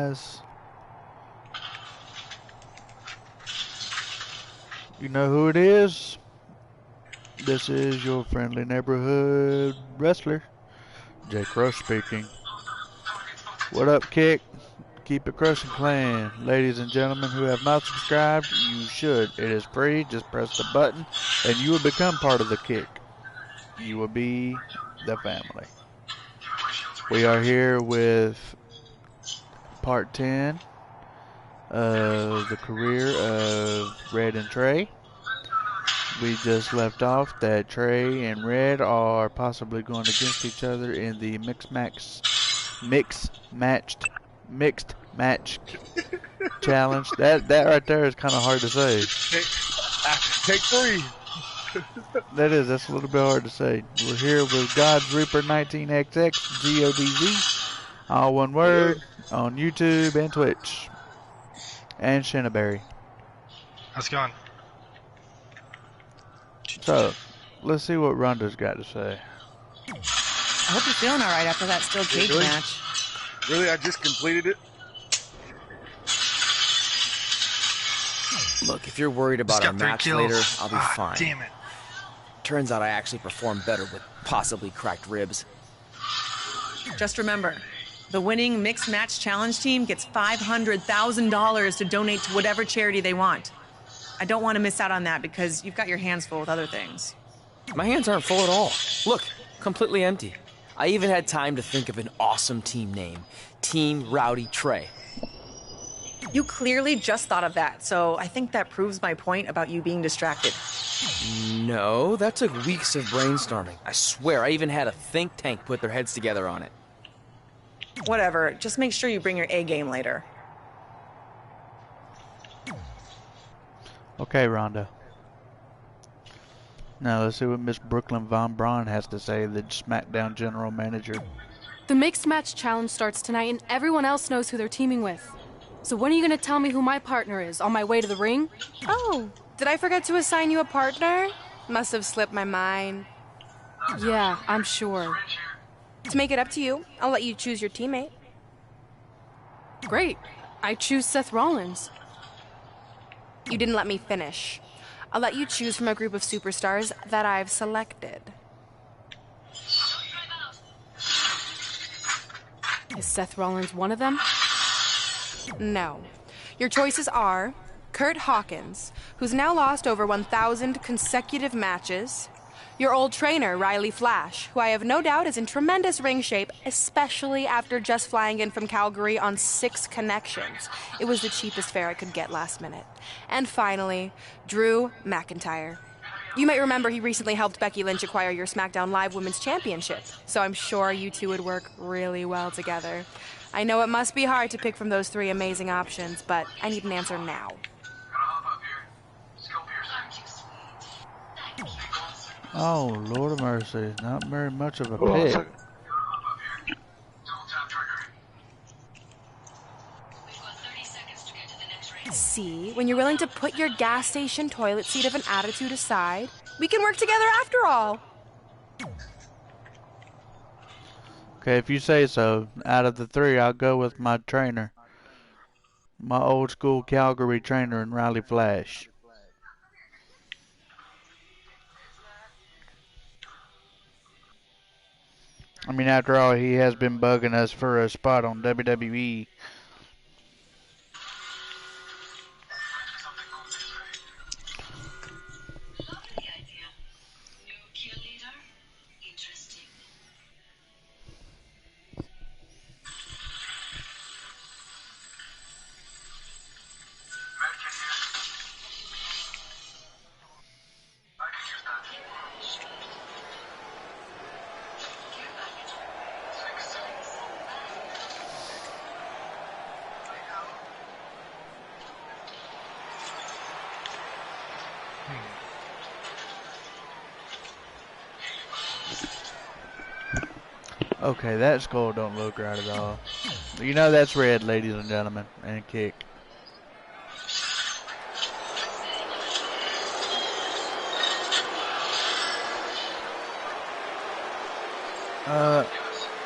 guys. You know who it is? This is your friendly neighborhood wrestler, Jay Crush speaking. What up, Kick? Keep it crushing, clan. Ladies and gentlemen who have not subscribed, you should. It is free. Just press the button and you will become part of the Kick. You will be the family. We are here with part 10 of the career of Red and Tre. We just left off that Tre and Red are possibly going against each other in the mixed match challenge. That right there is kind of hard to say. Take 3. That's a little bit hard to say. We're here with God's Reaper 19XX, GODZ, all one word, on YouTube and Twitch. And Shinnaberry. How's it going? So, let's see what Ronda's got to say. I hope you're feeling alright after that steel cage match. Really? I just completed it? Look, if you're worried about our match later, I'll be fine. Damn it. Turns out I actually performed better with possibly cracked ribs. Just remember, the winning mixed match challenge team gets $500,000 to donate to whatever charity they want. I don't want to miss out on that because you've got your hands full with other things. My hands aren't full at all. Look, completely empty. I even had time to think of an awesome team name. Team Rowdy Tre. You clearly just thought of that, so I think that proves my point about you being distracted. No, that took weeks of brainstorming. I swear, I even had a think tank put their heads together on it. Whatever, just make sure you bring your A game later. Okay, Rhonda. Now let's see what Miss Brooklyn Von Braun has to say, the SmackDown General Manager. The Mixed Match Challenge starts tonight and everyone else knows who they're teaming with. So when are you going to tell me who my partner is on my way to the ring? Oh, did I forget to assign you a partner? Must have slipped my mind. Yeah, I'm sure. To make it up to you, I'll let you choose your teammate. Great. I choose Seth Rollins. You didn't let me finish. I'll let you choose from a group of superstars that I've selected. Is Seth Rollins one of them? No. Your choices are Kurt Hawkins, who's now lost over 1,000 consecutive matches. Your old trainer, Riley Flash, who I have no doubt is in tremendous ring shape, especially after just flying in from Calgary on 6 connections. It was the cheapest fare I could get last minute. And finally, Drew McIntyre. You might remember he recently helped Becky Lynch acquire your SmackDown Live Women's Championship, so I'm sure you two would work really well together. I know it must be hard to pick from those 3 amazing options, but I need an answer now. Oh, Lord of mercy. Not very much of a pick. See, when you're willing to put your gas station toilet seat of an attitude aside, we can work together after all. Okay, if you say so. Out of the 3, I'll go with my trainer. My old school Calgary trainer and Riley Flash. I mean, after all, he has been bugging us for a spot on WWE. Okay, that skull don't look right at all. You know that's Red, ladies and gentlemen, and Kick.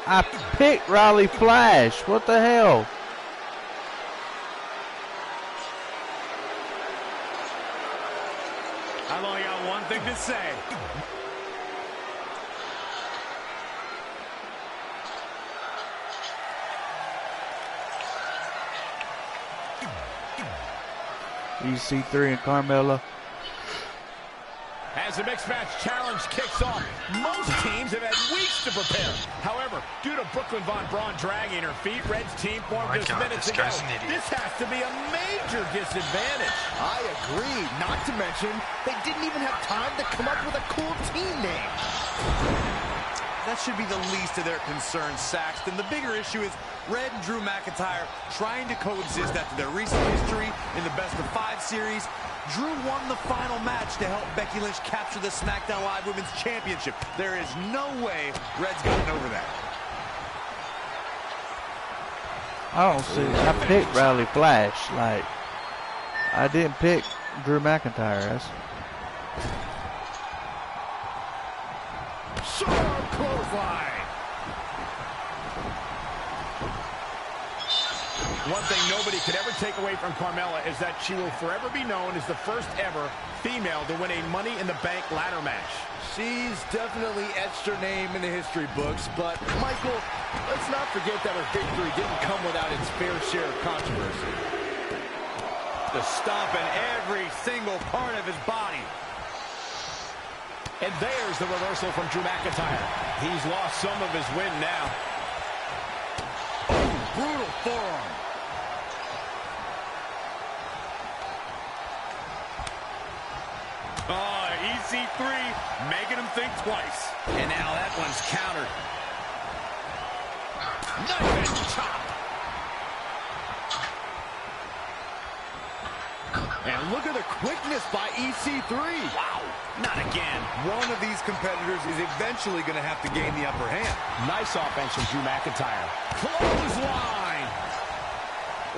I picked Riley Flash. What the hell? something to say. EC3 and Carmella. As the mixed match challenge kicks off, most teams have had weeks to prepare. However, due to Brooklyn Von Braun dragging her feet, Red's team formed just minutes ago. This has to be a major disadvantage. I agree. Not to mention, they didn't even have time to come up with a cool team name. That should be the least of their concerns, Saxton. The bigger issue is Red and Drew McIntyre trying to coexist after their recent history in the best-of-5 series. Drew won the final match to help Becky Lynch capture the SmackDown Live Women's Championship. There is no way Red's gotten over that. I don't see. I picked Riley Flash. Like, I didn't pick Drew McIntyre. That's... Sharp clothesline. One thing nobody could ever take away from Carmella is that she will forever be known as the first ever female to win a Money in the Bank ladder match. She's definitely etched her name in the history books, but Michael, let's not forget that her victory didn't come without its fair share of controversy. The stomp in every single part of his body. And there's the reversal from Drew McIntyre. He's lost some of his wind now. Oh, brutal forearm. Oh, EC3 making him think twice. And now that one's countered. Knife and chop. And look at the quickness by EC3. Wow, not again. One of these competitors is eventually going to have to gain the upper hand. Nice offense from Drew McIntyre. Clothesline.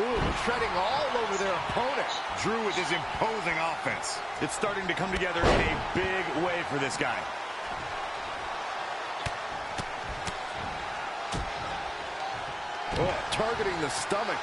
Ooh, treading all over their opponent. Drew with his imposing offense. It's starting to come together in a big way for this guy. Oh, targeting the stomach.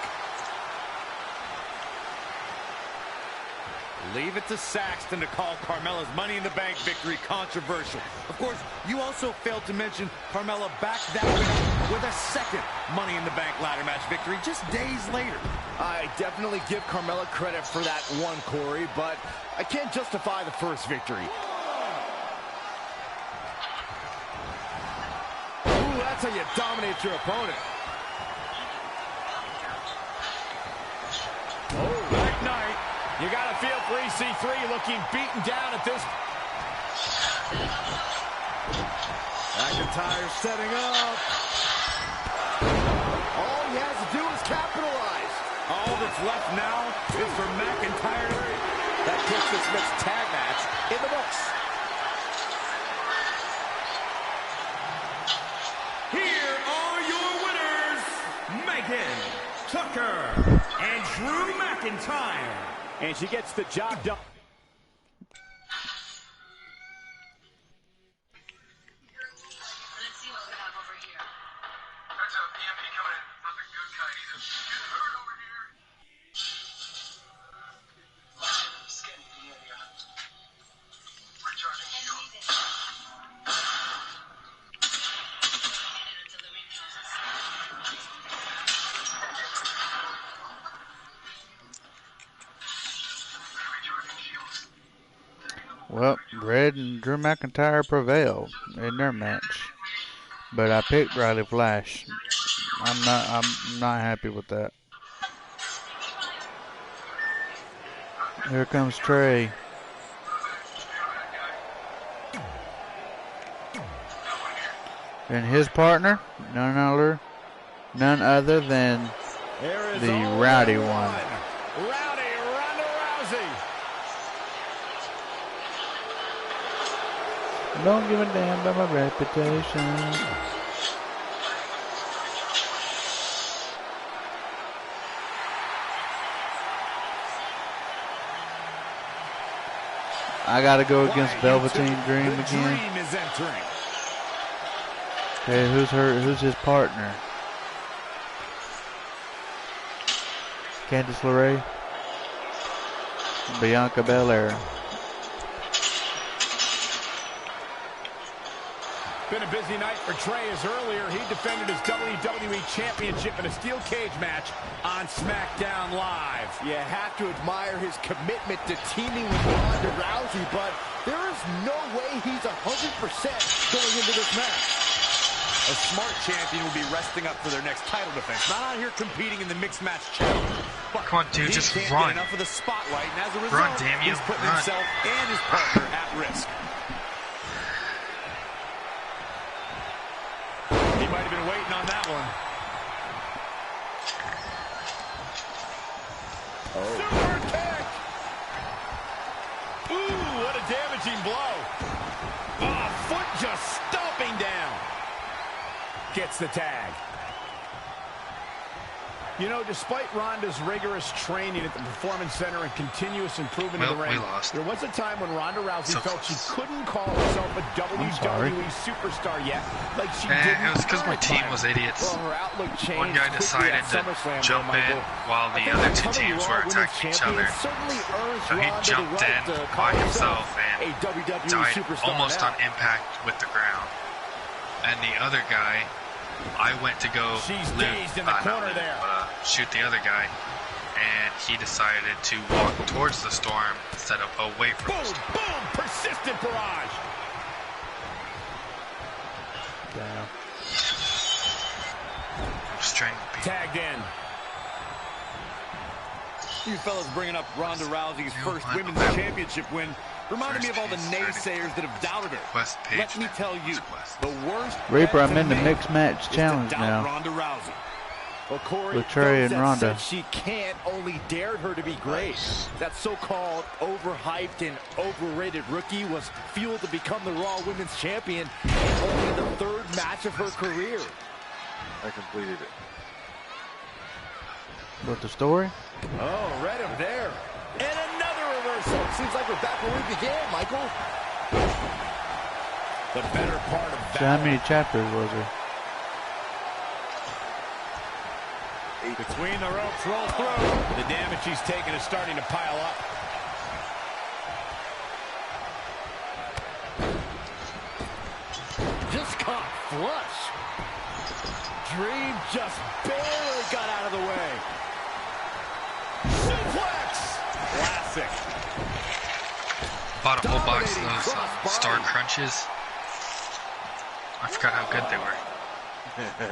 Leave it to Saxton to call Carmella's Money in the Bank victory controversial. Of course, you also failed to mention Carmella backed that win with a second Money in the Bank ladder match victory just days later. I definitely give Carmella credit for that one, Corey, but I can't justify the first victory. Ooh, that's how you dominate your opponent. Oh, Black Knight. You got to feel for EC3 looking beaten down at this. McIntyre setting up. All he has to do is capitalize. All that's left now is for McIntyre. That puts this mixed tag match in the books. Here are your winners, Megan Tucker and Drew McIntyre. And she gets the job done. Well, Red and Drew McIntyre prevailed in their match, but I picked Riley Flash. I'm not happy with that. Here comes Trey. And his partner, none other than the Rowdy one. Don't give a damn about my reputation. I gotta go against Velveteen Dream again. Dream is entering. Okay, who's his partner? Candice LeRae, Bianca Belair. Been a busy night for Tre, as earlier he defended his WWE Championship in a steel cage match on SmackDown Live. You have to admire his commitment to teaming with Ronda Rousey, but there is no way he's 100% going into this match. A smart champion will be resting up for their next title defense. Not out here competing in the mixed match challenge. But come on, dude, he just can't run. Get enough of the spotlight, and as a result, Run, damn you. he's putting Run. himself and his partner at risk. He might have been waiting on that one. Oh. Super kick! Ooh, what a damaging blow. Oh, foot just stomping down. Gets the tag. You know, despite Ronda's rigorous training at the Performance Center and continuous improvement in the ring, there was a time when Ronda Rousey felt she couldn't call herself a WWE superstar yet, like she did. It was because my team was idiots. Well, her outlook changed. One guy decided to jump in while the other two teams were attacking each other. So he jumped in by himself and died almost on impact with the ground. And the other guy, I went to go shoot the other guy, and he decided to walk towards the storm instead of away from the storm. Boom! Persistent barrage. Damn. I'm just trying to be Tagged in. You fellas bringing up Ronda Rousey's first women's championship win reminded me of all the naysayers that have doubted her. Let me tell you, the worst Reaper, I'm in the mixed match challenge now. Ronda Rousey. Well, Corey, with Tre and Ronda. She can't only dared her to be great. That so-called overhyped and overrated rookie was fueled to become the Raw Women's Champion in only the third match of her career. I completed it. What, the story? Oh, read him there. And another reversal. Seems like we're back where we began, Michael. The better part of that. So how many chapters was there? Between the ropes, roll through. The damage he's taken is starting to pile up. Just caught flush. Dream just barely got out of the way. Suplex! Classic. Bought a whole box of those Star Crunches. I forgot how good they were.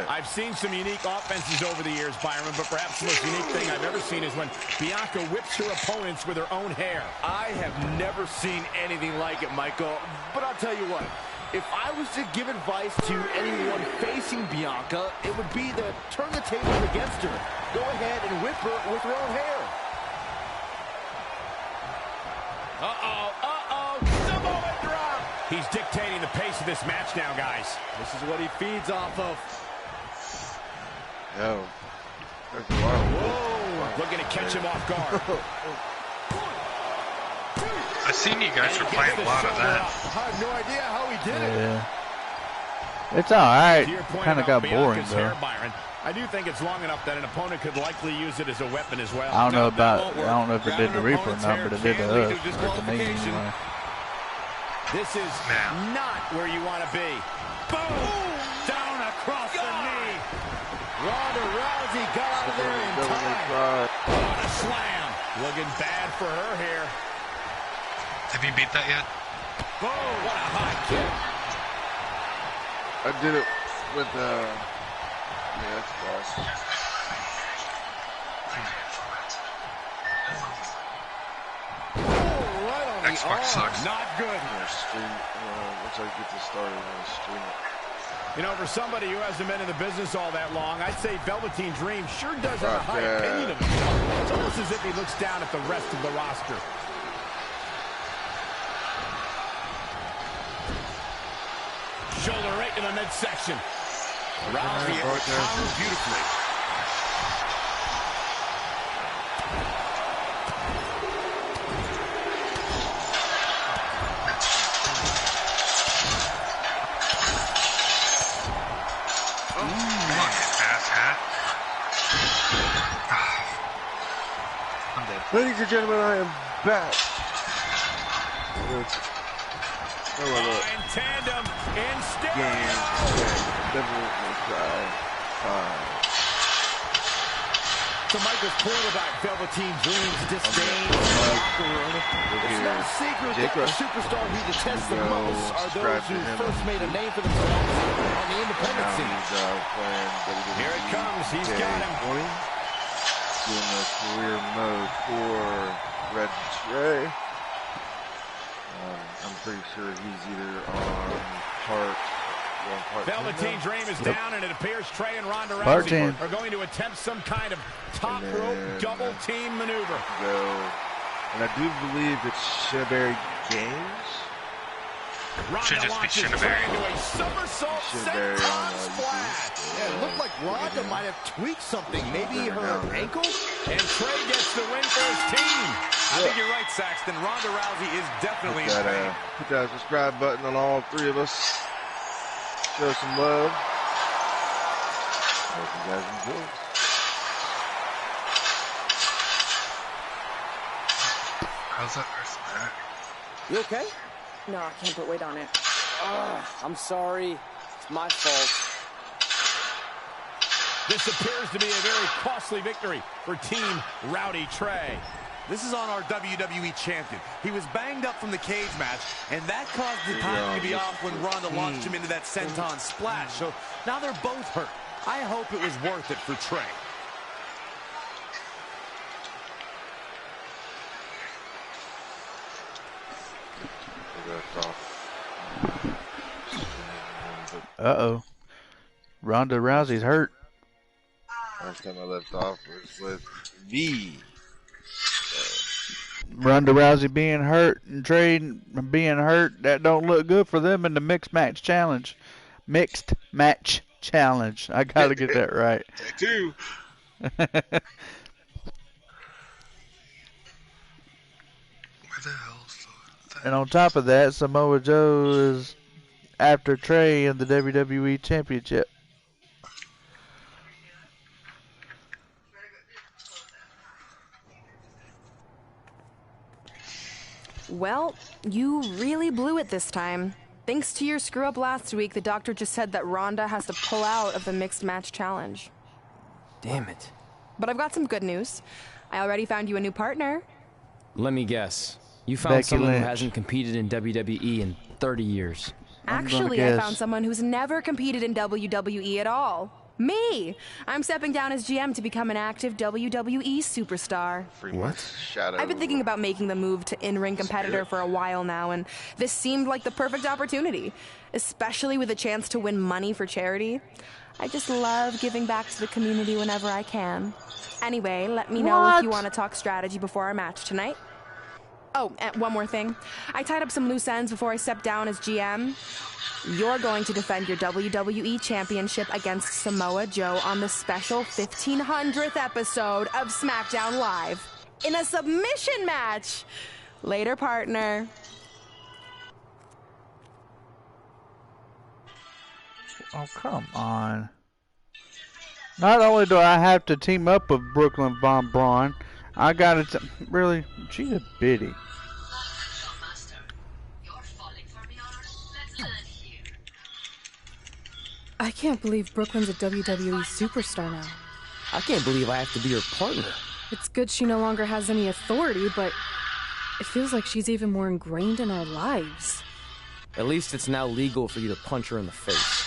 I've seen some unique offenses over the years, Byron, but perhaps the most unique thing I've ever seen is when Bianca whips her opponents with her own hair. I have never seen anything like it, Michael. But I'll tell you what, if I was to give advice to anyone facing Bianca, it would be to turn the tables against her. Go ahead and whip her with her own hair. Samoa drop! He's dictating the pace of this match now, guys. This is what he feeds off of. Yo. Whoa! Looking to catch him off guard. I've seen you guys were playing a lot of that. I have no idea how he did it. Yeah. It's alright. Kind of got boring, though. Hair, Byron, I do think it's long enough that an opponent could likely use it as a weapon as well. I don't know if it did to Reaper or not, but it did to us. Or to me, anyway. This is not where you want to be. Boom! Down across the knee. Ronda Rousey got out of there in time. What a slam. Looking bad for her here. Have you beat that yet? Boom! What a high kick. I did it with yeah, that's fast. Xbox sucks. Not good. Looks like it gets started on the stream. You know, for somebody who hasn't been in the business all that long, I'd say Velveteen Dream sure does have a high opinion of himself. It's almost as if he looks down at the rest of the roster. Shoulder right to the midsection. Rousey countered beautifully. Ladies and gentlemen, I am back. in tandem, in stereo. So Michael's quarterback, Velveteen Dream's disdain for the locker room. It's no secret that the superstar he detests the most are those who first made a name for themselves on the independent scene. Here it comes. He's got him. Doing the career mode for Red Tre. I'm pretty sure he's either on part Velveteen Dream is down, and it appears Tre and Ronda Rousey are going to attempt some kind of top rope double team maneuver. And I do believe it's Shibari Games. Should just be Shibari. Into a somersault senton splash. Yeah, it looked like Ronda might have tweaked something, maybe her ankle. And Tre gets the win for his team. I think you're right, Saxton. Ronda Rousey is definitely in pain. Put that subscribe button on all three of us. Show some love. Hope you guys enjoy. How's that person back? You okay? No, I can't put weight on it. I'm sorry. It's my fault. This appears to be a very costly victory for Team Rowdy Tre. This is on our WWE champion. He was banged up from the cage match, and that caused the timing to be off when Ronda launched him into that senton splash. So now they're both hurt. I hope it was worth it for Tre. Uh-oh. Ronda Rousey's hurt. Last time I left off was with V. Ronda Rousey being hurt and Tre being hurt, that don't look good for them in the mixed match challenge. Mixed match challenge. I gotta get that right. Take two. Where the hell's that? And on top of that, Samoa Joe is after Tre in the WWE Championship. Well, you really blew it this time. Thanks to your screw-up last week, the doctor just said that Ronda has to pull out of the mixed match challenge. Damn it. But I've got some good news. I already found you a new partner. Let me guess. You found Becky someone Lynch. who hasn't competed in WWE in 30 years. Actually, I found someone who's never competed in WWE at all. Me! I'm stepping down as GM to become an active WWE superstar. What? Shadow. I've been thinking about making the move to in-ring competitor for a while now, and this seemed like the perfect opportunity, especially with a chance to win money for charity. I just love giving back to the community whenever I can. Anyway, let me know if you want to talk strategy before our match tonight. Oh, and one more thing. I tied up some loose ends before I stepped down as GM. You're going to defend your WWE Championship against Samoa Joe on the special 1500th episode of SmackDown Live in a submission match. Later, partner. Oh, come on. Not only do I have to team up with Brooklyn Von Braun, I gotta really, she's a biddy. I can't believe Brooklyn's a WWE superstar now. I can't believe I have to be her partner. It's good she no longer has any authority, but it feels like she's even more ingrained in our lives. At least it's now legal for you to punch her in the face.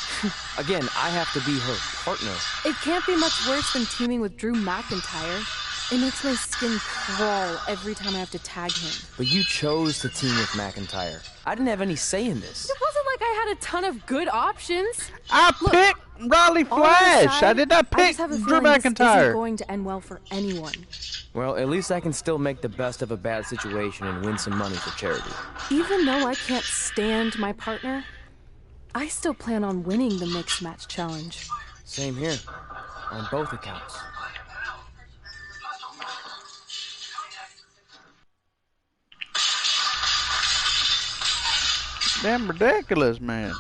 Again, I have to be her partner. It can't be much worse than teaming with Drew McIntyre. It makes my skin crawl every time I have to tag him. But you chose to team with McIntyre. I didn't have any say in this. It wasn't like I had a ton of good options. I picked Riley Flash. I did not pick Drew McIntyre. This isn't going to end well for anyone. Well, at least I can still make the best of a bad situation and win some money for charity. Even though I can't stand my partner, I still plan on winning the Mixed Match Challenge. Same here, on both accounts. Damn ridiculous, man.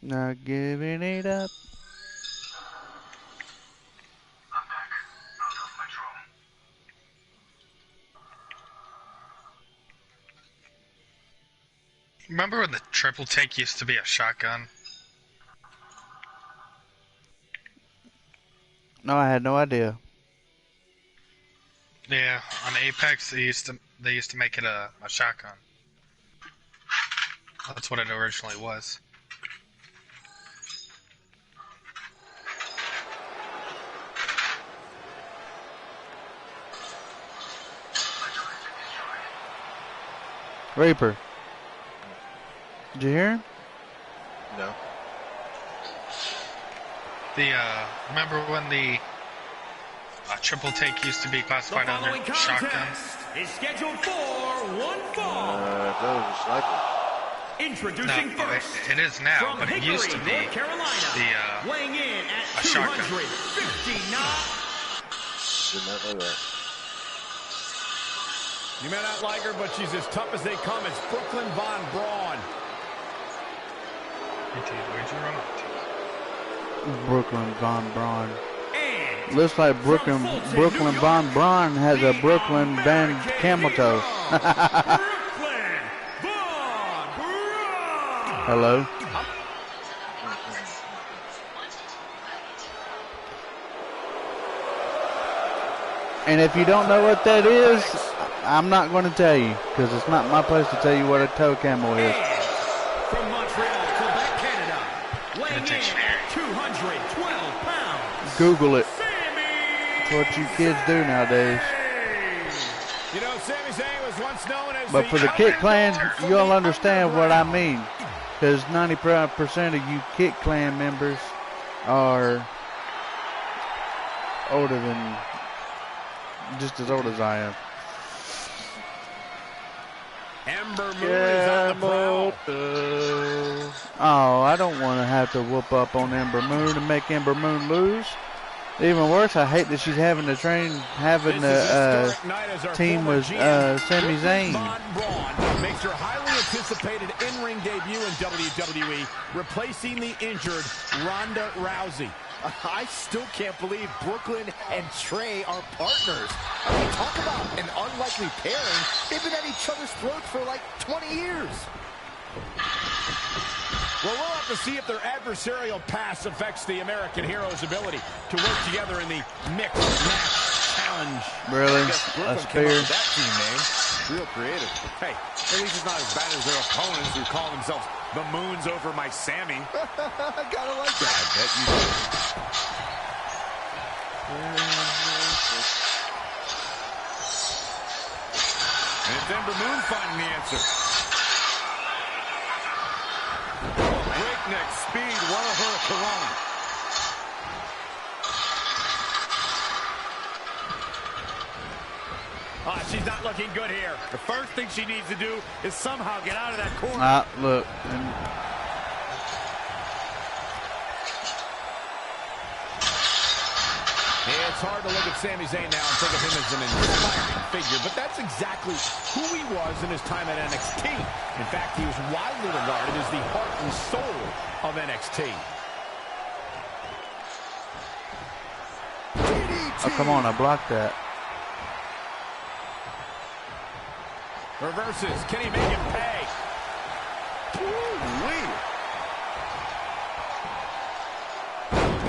Not giving it up. Remember when the triple take used to be a shotgun? No, I had no idea. Yeah, on Apex they used to make it a shotgun. That's what it originally was. Reaper. Did you hear him? No. Remember when the triple take used to be classified under shotgun? Is scheduled for one fall. That was a sniper. Introducing No, first. it is now, from but it Hickory, used to be North Carolina, weighing in at a shotgun. 259. Did not know that. You may not like her, but she's as tough as they come. It's Brooklyn Von Braun. Where'd you run up to? Brooklyn Von Braun. Looks like Brooklyn Von Braun has a Brooklyn Van Camel Toe. Hello. And if you don't know what that is, I'm not going to tell you, because it's not my place to tell you what a toe camel is. From Montreal, Quebec, Canada, weighing in at 212 pounds. Google it. It's what you kids do nowadays. You know, Sami Zayn was once known as But for the Kick Clan, you'll understand what I mean, because 95% of you Kick Clan members are older than, just as old as I am. Ember Moon is on the prowl. Oh, I don't want to have to whoop up on Ember Moon and make Ember Moon lose. Even worse, I hate that she's having to team with Sami Zayn. Braun makes her highly anticipated in-ring debut in WWE, replacing the injured Ronda Rousey. I still can't believe Brooklyn and Tre are partners. I mean, talk about an unlikely pairing. They've been at each other's throats for like 20 years. Well, we'll have to see if their adversarial pass affects the American Hero's ability to work together in the mixed match challenge. Really? A spear? That team name. Real creative. Hey, at least it's not as bad as their opponents who call themselves the Moons over my Sammy. I gotta like that. I bet you do. And it's Ember Moon finding the answer. Breakneck speed, one of her Corona. She's not looking good here. The first thing she needs to do is somehow get out of that corner. Look. It's hard to look at Sami Zayn now and think of him as an inspiring figure, but that's exactly who he was in his time at NXT. In fact, he was widely regarded as the heart and soul of NXT. Oh, come on, I blocked that. Reverses. Can he make him pay? Ooh-wee.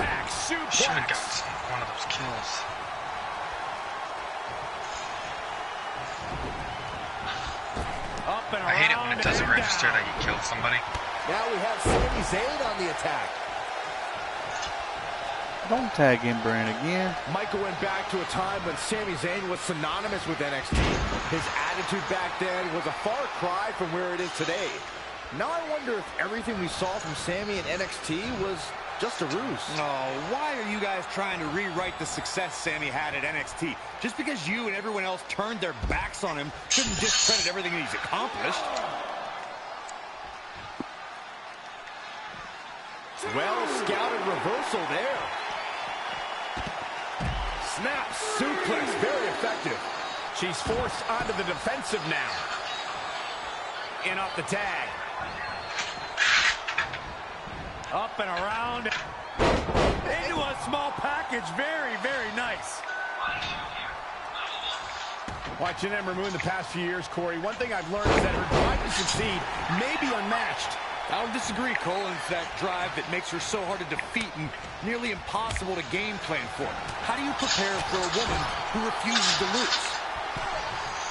Back suplex. Should have got one of those kills. Up and I hate it when around it doesn't and register down. that you killed somebody. Now we have Sami Zayn on the attack. Don't tag Ember in again. Michael went back to a time when Sami Zayn was synonymous with NXT. His attitude back then was a far cry from where it is today. Now I wonder if everything we saw from Sami in NXT was just a ruse. Oh, why are you guys trying to rewrite the success Sami had at NXT? Just because you and everyone else turned their backs on him shouldn't discredit everything he's accomplished. Well scouted reversal there. Snap suplex, very effective. She's forced onto the defensive now. In off the tag. Up and around. Into a small package. Very, very nice. Watching Ember Moon the past few years, Corey, one thing I've learned is that her drive to succeed may be unmatched. I don't disagree, Cole. It's that drive that makes her so hard to defeat and nearly impossible to game plan for. How do you prepare for a woman who refuses to lose?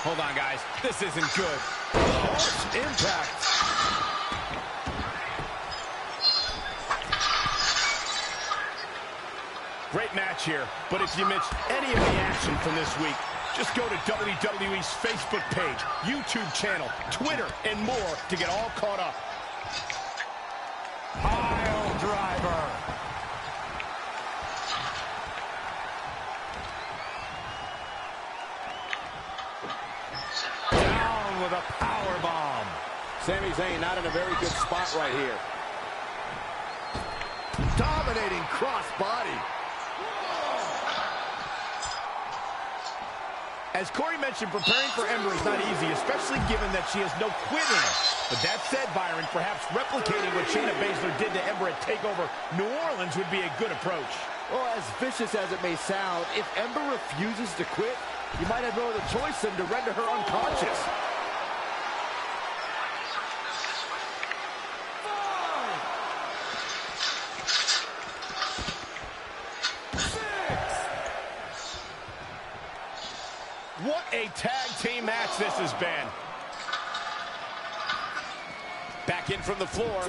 Hold on, guys. This isn't good. Harsh impact. Great match here, but if you missed any of the action from this week, just go to WWE's Facebook page, YouTube channel, Twitter, and more to get all caught up. Pile driver. Down with a power bomb. Sami Zayn not in a very good spot right here. Dominating crossbody. As Corey mentioned, preparing for Ember is not easy, especially given that she has no quit in her. But that said, Byron, perhaps replicating what Shayna Baszler did to Ember at TakeOver New Orleans would be a good approach. Well, as vicious as it may sound, if Ember refuses to quit, you might have no other choice than to render her unconscious. What a tag team match this has been. Back in from the floor.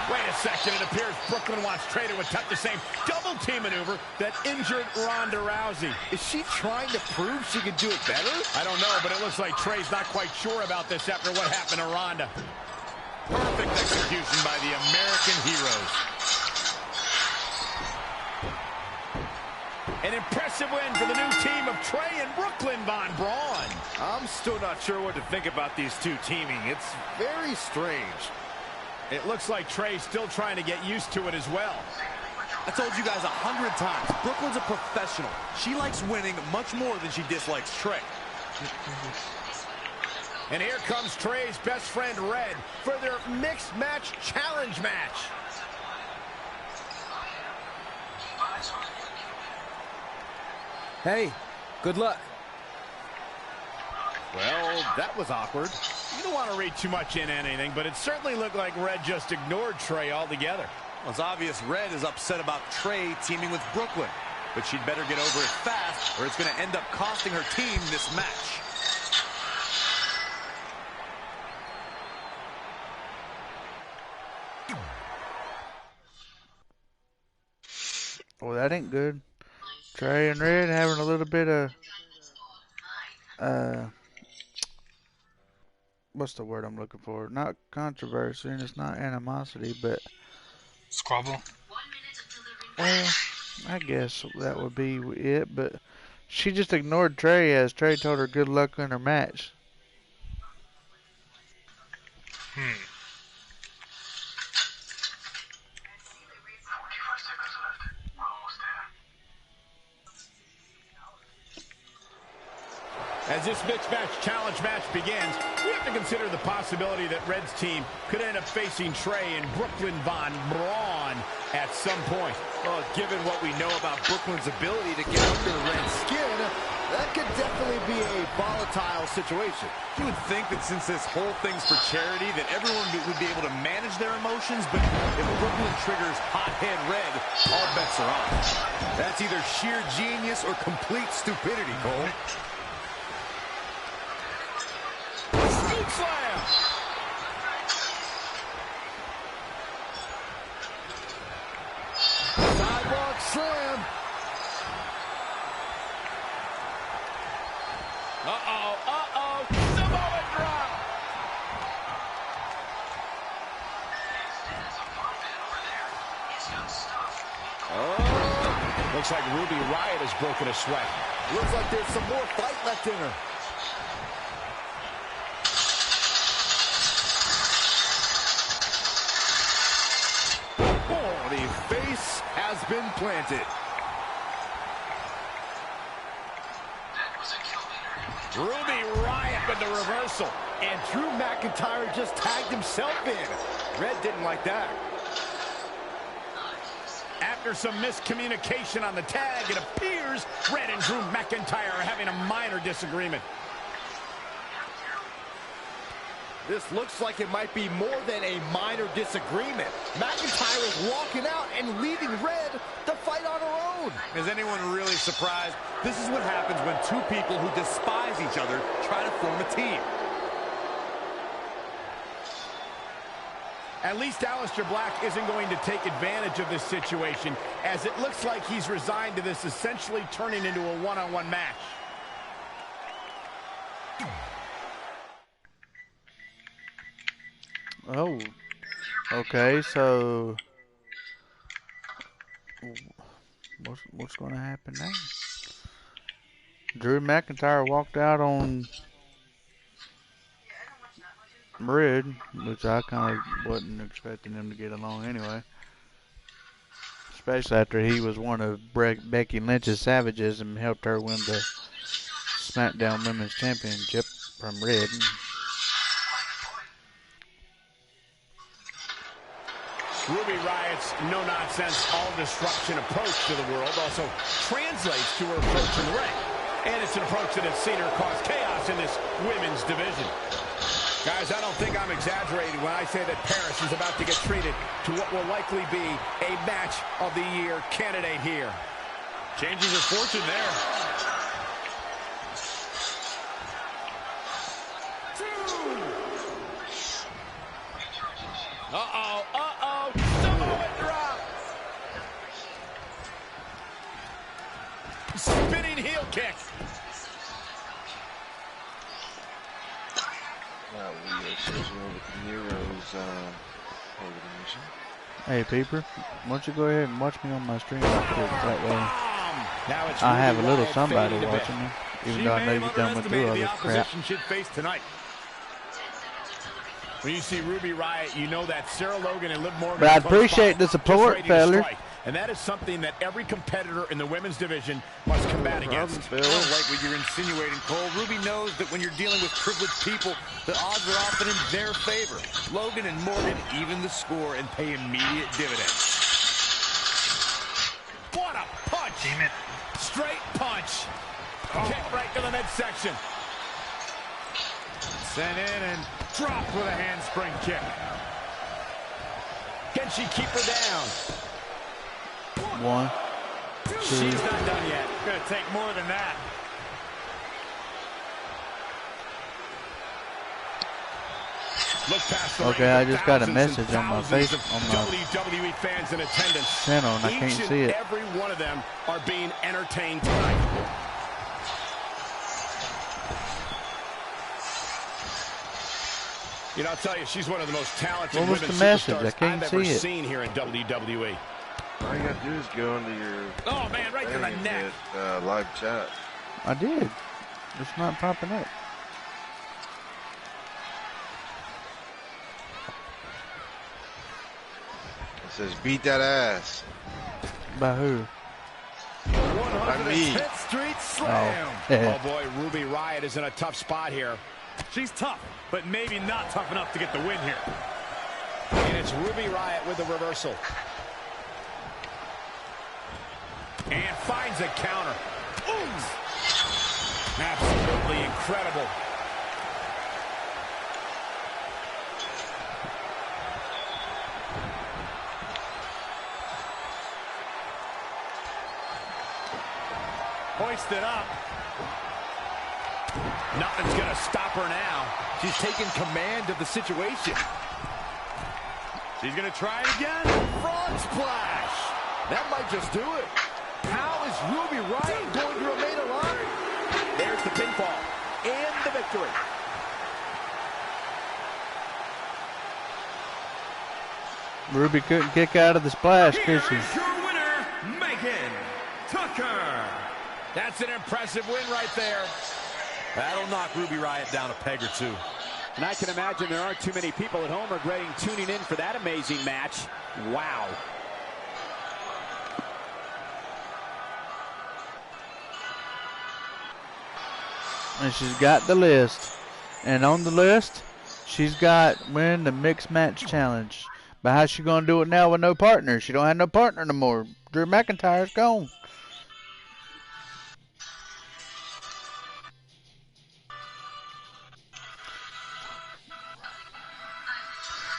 Wait a second. It appears Brooklyn wants Tre to attempt the same double team maneuver that injured Ronda Rousey. Is she trying to prove she can do it better? I don't know, but it looks like Tre's not quite sure about this after what happened to Ronda. Perfect execution by the American heroes. An impressive win for the new team of Tre and Brooklyn Von Braun. I'm still not sure what to think about these two teaming. It's very strange. It looks like Tre's still trying to get used to it as well. I told you guys 100 times, Brooklyn's a professional. She likes winning much more than she dislikes Tre. And here comes Tre's best friend, Red, for their mixed match challenge match. Hey, good luck. Well, that was awkward. You don't want to read too much into anything, but it certainly looked like Red just ignored Tre altogether. Well, it's obvious Red is upset about Tre teaming with Brooklyn, but she'd better get over it fast or it's going to end up costing her team this match. Well, that ain't good. Tre and Red having a little bit of, what's the word I'm looking for? Not controversy, and it's not animosity, but squabble. Well, I guess that would be it, but she just ignored Tre as Tre told her good luck in her match. As this mixed match challenge match begins, we have to consider the possibility that Red's team could end up facing Tre and Brooklyn Von Braun at some point. Well, given what we know about Brooklyn's ability to get under Red's skin, that could definitely be a volatile situation. You would think that since this whole thing's for charity, that everyone would be able to manage their emotions, but if Brooklyn triggers hothead Red, all bets are off. That's either sheer genius or complete stupidity, Cole. Slam! Sidewalk slam! Uh-oh, Samoa drop! Oh! Looks like Ruby Riott has broken a sweat. Looks like there's some more fight left in her. Has been planted. Ruby Riott with the reversal. And Drew McIntyre just tagged himself in. Red didn't like that. After some miscommunication on the tag, it appears Red and Drew McIntyre are having a minor disagreement. This looks like it might be more than a minor disagreement. McIntyre is walking out and leaving Red to fight on her own. Is anyone really surprised? This is what happens when two people who despise each other try to form a team. At least Aleister Black isn't going to take advantage of this situation, as it looks like he's resigned to this essentially turning into a one-on-one match. Oh, okay, so what's going to happen now? Drew McIntyre walked out on Red, which I kind of wasn't expecting him to get along anyway. Especially after he was one of Becky Lynch's savages and helped her win the SmackDown Women's Championship from Red. Ruby Riott's no-nonsense, all-disruption approach to the world also translates to her approach in the ring. And it's an approach that has seen her cause chaos in this women's division. Guys, I don't think I'm exaggerating when I say that Paris is about to get treated to what will likely be a match of the year candidate here. Changes her fortune there. Samoa drop. Spinning heel kick. Hey, Peeper, why don't you go ahead and watch me on my stream? That way I have a little somebody watching me, even though I know you've done with through all this crap. When you see Ruby Riott, you know that Sarah Logan and Liv Morgan. But I appreciate the support, fella. And that is something that every competitor in the women's division must combat against. I don't like what you're insinuating, Cole. Ruby knows that when you're dealing with privileged people, the odds are often in their favor. Logan and Morgan even the score and pay immediate dividends. What a punch! Damn it. Straight punch. Kick right to the midsection. Sent in and dropped with a handspring kick. Can she keep her down? 1, 2. She's not done yet. Gonna take more than that. Look past the Okay, I just got a message on my face on my WWE fans in attendance. channel, and I can't see it. Every one of them are being entertained tonight. You know, I'll tell you, she's one of the most talented What was women the message? superstars I can't I've ever see it. seen here in WWE. All you gotta do is go into your Oh man, right to the neck. live chat. I did. It's not popping up. It says beat that ass. By who? By me. 110th Street Slam. Oh. Oh boy, Ruby Riott is in a tough spot here. She's tough, but maybe not tough enough to get the win here. And it's Ruby Riott with the reversal. And finds a counter. Ooh. Absolutely incredible. Hoisted up. Nothing's going to stop her now. She's taking command of the situation. She's gonna try it again. Frog splash. That might just do it. How is Ruby Riott going to remain alive? There's the pinfall and the victory. Ruby couldn't kick out of the splash, could she? Here's your winner, Megan Tucker. That's an impressive win right there. That'll knock Ruby Riott down a peg or two. And I can imagine there aren't too many people at home regretting tuning in for that amazing match. Wow. And she's got the list. And on the list, she's got win the mixed match challenge. But how's she going to do it now with no partner? She don't have no partner no more. Drew McIntyre's gone.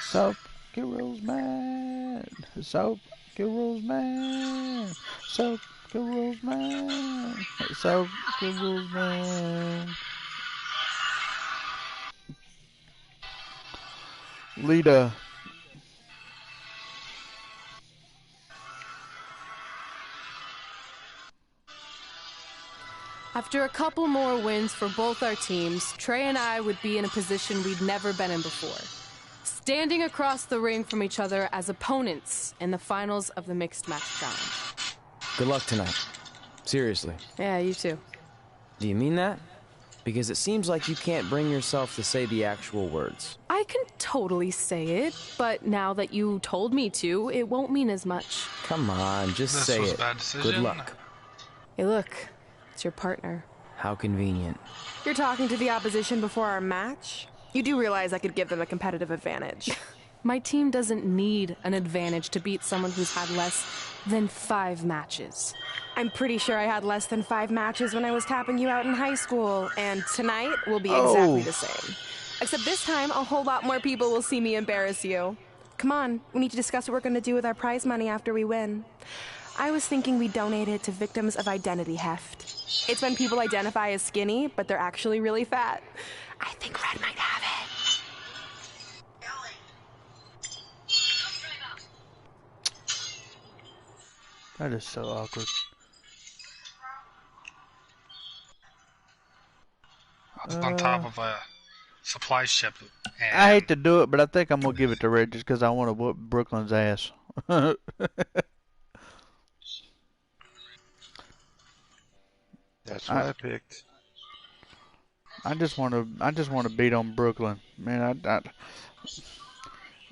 Soap Girls mad. Soap Girls mad. Soap Girls mad. Soap Girls mad. Lita. After a couple more wins for both our teams, Trey and I would be in a position we'd never been in before. Standing across the ring from each other as opponents in the finals of the Mixed Match Challenge. Good luck tonight. Seriously. Yeah, you too. Do you mean that? Because it seems like you can't bring yourself to say the actual words. I can totally say it, but now that you told me to, it won't mean as much. Come on, just say it. Good luck. Hey, look. It's your partner. How convenient. You're talking to the opposition before our match? You do realize I could give them a competitive advantage. My team doesn't need an advantage to beat someone who's had less than 5 matches. I'm pretty sure I had less than 5 matches when I was tapping you out in high school, and tonight will be exactly the same. Except this time, a whole lot more people will see me embarrass you. Come on, we need to discuss what we're going to do with our prize money after we win. I was thinking we donate it to victims of identity heft. It's when people identify as skinny, but they're actually really fat. I think Red might have it. That is so awkward. On top of a supply ship. And I hate to do it, but I think I'm going to give it to Red just because I want to whoop Brooklyn's ass. That's what I picked. I just want to beat on Brooklyn, man. I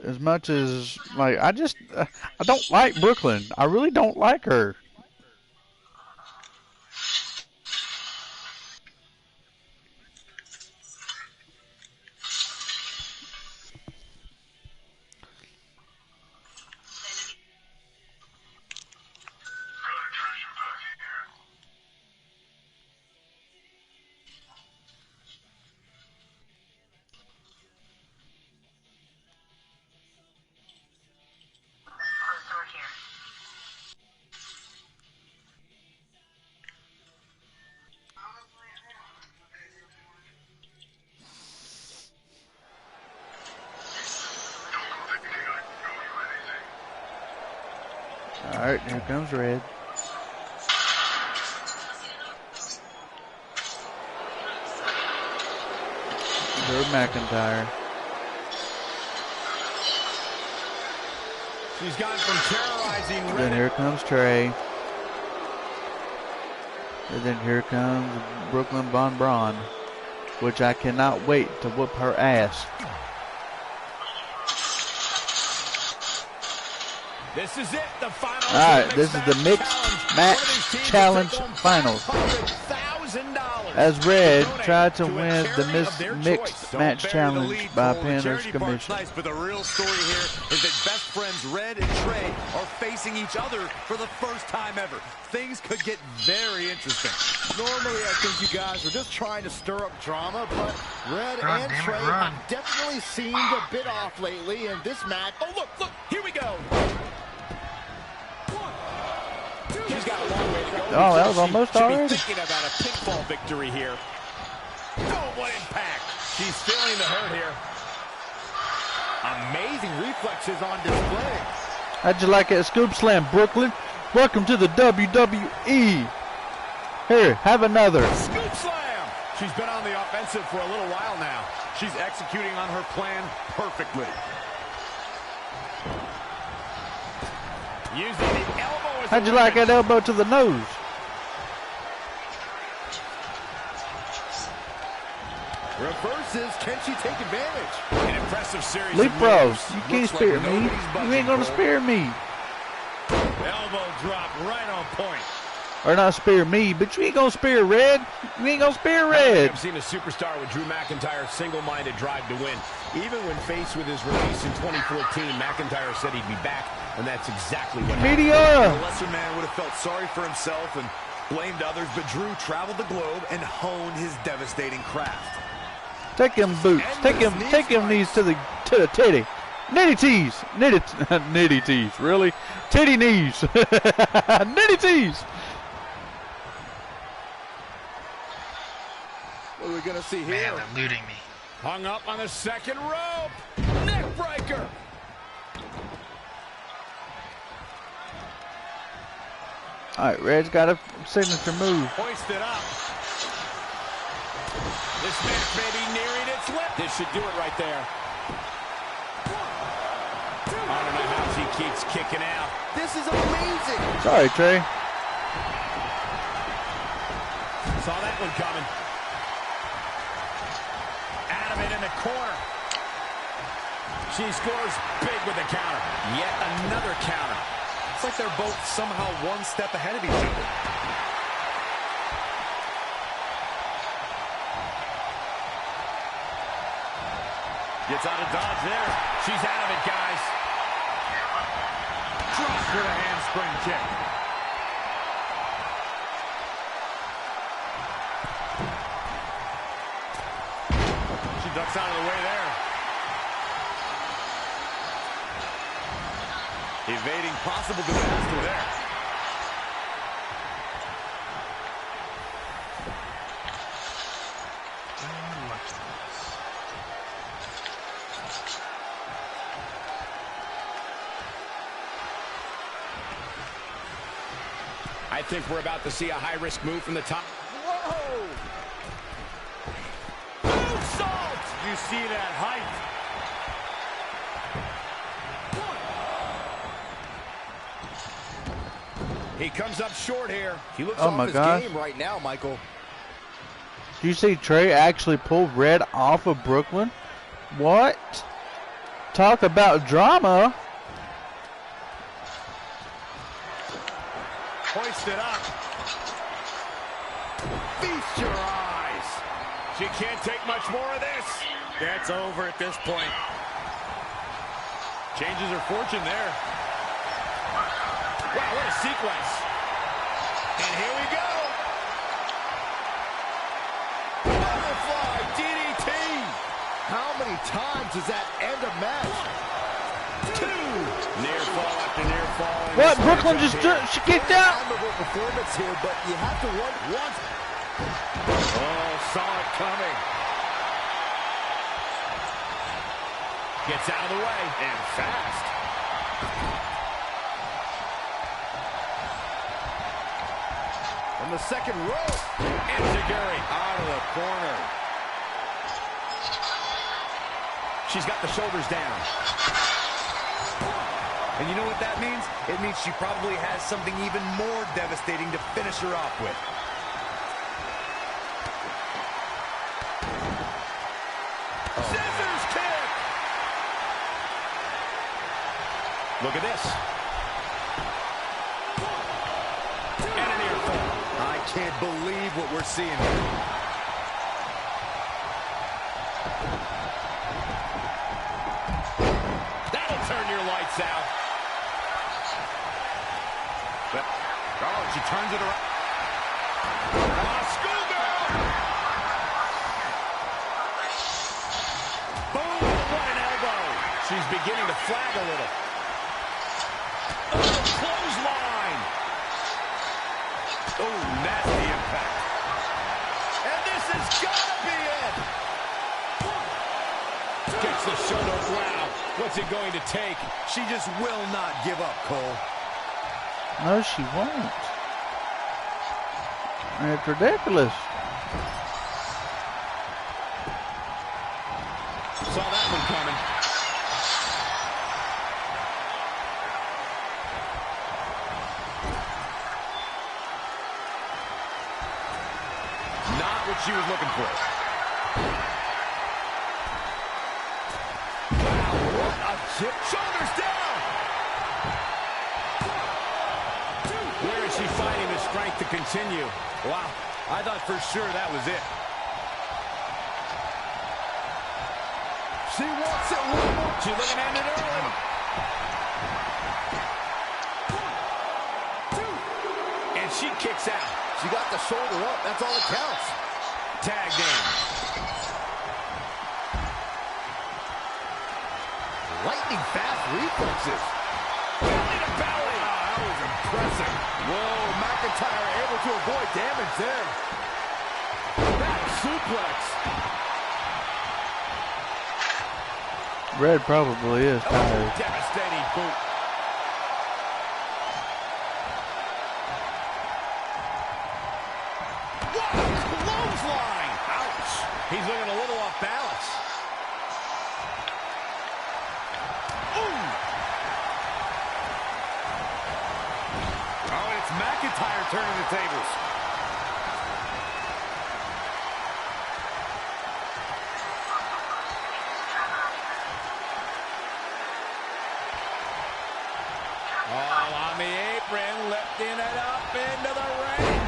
as much as like I don't like Brooklyn. I really don't like her. Alright, here comes Red. Drew McIntyre. She's gone from terrorizing Red. Then here comes Trey. And then here comes Brooklyn Von Braun, which I cannot wait to whoop her ass. This is it, the finals. Alright, this is the Mixed Match Challenge Finals. As Red tried to win the Mixed Match Challenge by pinner's commission. But the real story here is that best friends Red and Trey are facing each other for the first time ever. Things could get very interesting. Normally, I think you guys are just trying to stir up drama, but Red and Trey have definitely seemed a bit off lately, and this match... Oh, look, here we go. She's got a long way to go. Oh, that was almost already. Thinking about a pinfall victory here. Oh, what impact. She's feeling the hurt here. Amazing reflexes on display. How'd you like it? Scoop Slam, Brooklyn. Welcome to the WWE. Here, have another. Scoop Slam. She's been on the offensive for a little while now. She's executing on her plan perfectly. Using the elbow. How'd you like that elbow to the nose? Reverses, can she take advantage? An impressive series Leapfrog, of moves. you can't spear me. You ain't gonna spear me. Elbow drop right on point. Or not spear me, but you ain't gonna spear Red. You ain't gonna spear Red. I've seen a superstar with Drew McIntyre's single-minded drive to win. Even when faced with his release in 2014, McIntyre said he'd be back, and that's exactly what happened. Media. The lesser man would have felt sorry for himself and blamed others, but Drew traveled the globe and honed his devastating craft. Take him boots. Take him knees to the titty. Nitty tees. Nitty tees. Really? Titty knees. Nitty tees. What are we gonna see here? Man, they're looting me. Hung up on the second rope. Neck breaker. All right, Red's got a signature move. Hoisted up. This match may be nearing its limit. This should do it right there. I don't know how she keeps kicking out. This is amazing. Sorry, Trey. Saw that one coming. Out of it in the corner. She scores big with the counter. Yet another counter. It's like they're both somehow one step ahead of each other. Gets out of dodge there. She's out of it, guys. Drop with a handspring kick. She ducks out of the way there. Evading possible disaster there. I think we're about to see a high-risk move from the top. Whoa! Moonsault! You see that height? He comes up short here. He looks Oh off my his gosh. game right now, Michael. Do you see Trey actually pull Red off of Brooklyn? What? Talk about drama. Hoist it up. Feast your eyes. She can't take much more of this. That's over at this point. Changes her fortune there. Wow, what a sequence. And here we go. Butterfly DDT. How many times does that end a match? Near fall after near fall. What? Brooklyn just she kicked out. Admirable performance here, but you have to wonder once. Oh, saw it coming. Gets out of the way and fast. From the second rope. Enziguri out of the corner. She's got the shoulders down. And you know what that means? It means she probably has something even more devastating to finish her off with. Scissors kick! Look at this. And an ear fall. I can't believe what we're seeing here. That'll turn your lights out. But, oh, she turns it around. Schoolgirl! Boom! What an elbow! She's beginning to flag a little. Oh, clothesline! Oh, nasty impact. And this has got to be it! Gets the shoulder. Wow, what's it going to take? She just will not give up, Cole. No, she won't. It's ridiculous. Saw that one coming. Not what she was looking for. Wow, what a chip. Shoulders down. Where is she finding the strength to continue. Wow, I thought for sure that was it. She wants it one more. She's looking at it early. 1, 2. And she kicks out. She got the shoulder up. That's all that counts. Tagged in. Lightning fast reflexes. Belly to belly. Wow, that was impressive. Whoa, McIntyre able to avoid damage there. Back suplex. Red probably is tired. Devastating boot. What a clothesline. Ouch. He's looking a little off balance. Ooh. Oh, it's McIntyre turning the tables. All on the apron, lifting it up into the ring.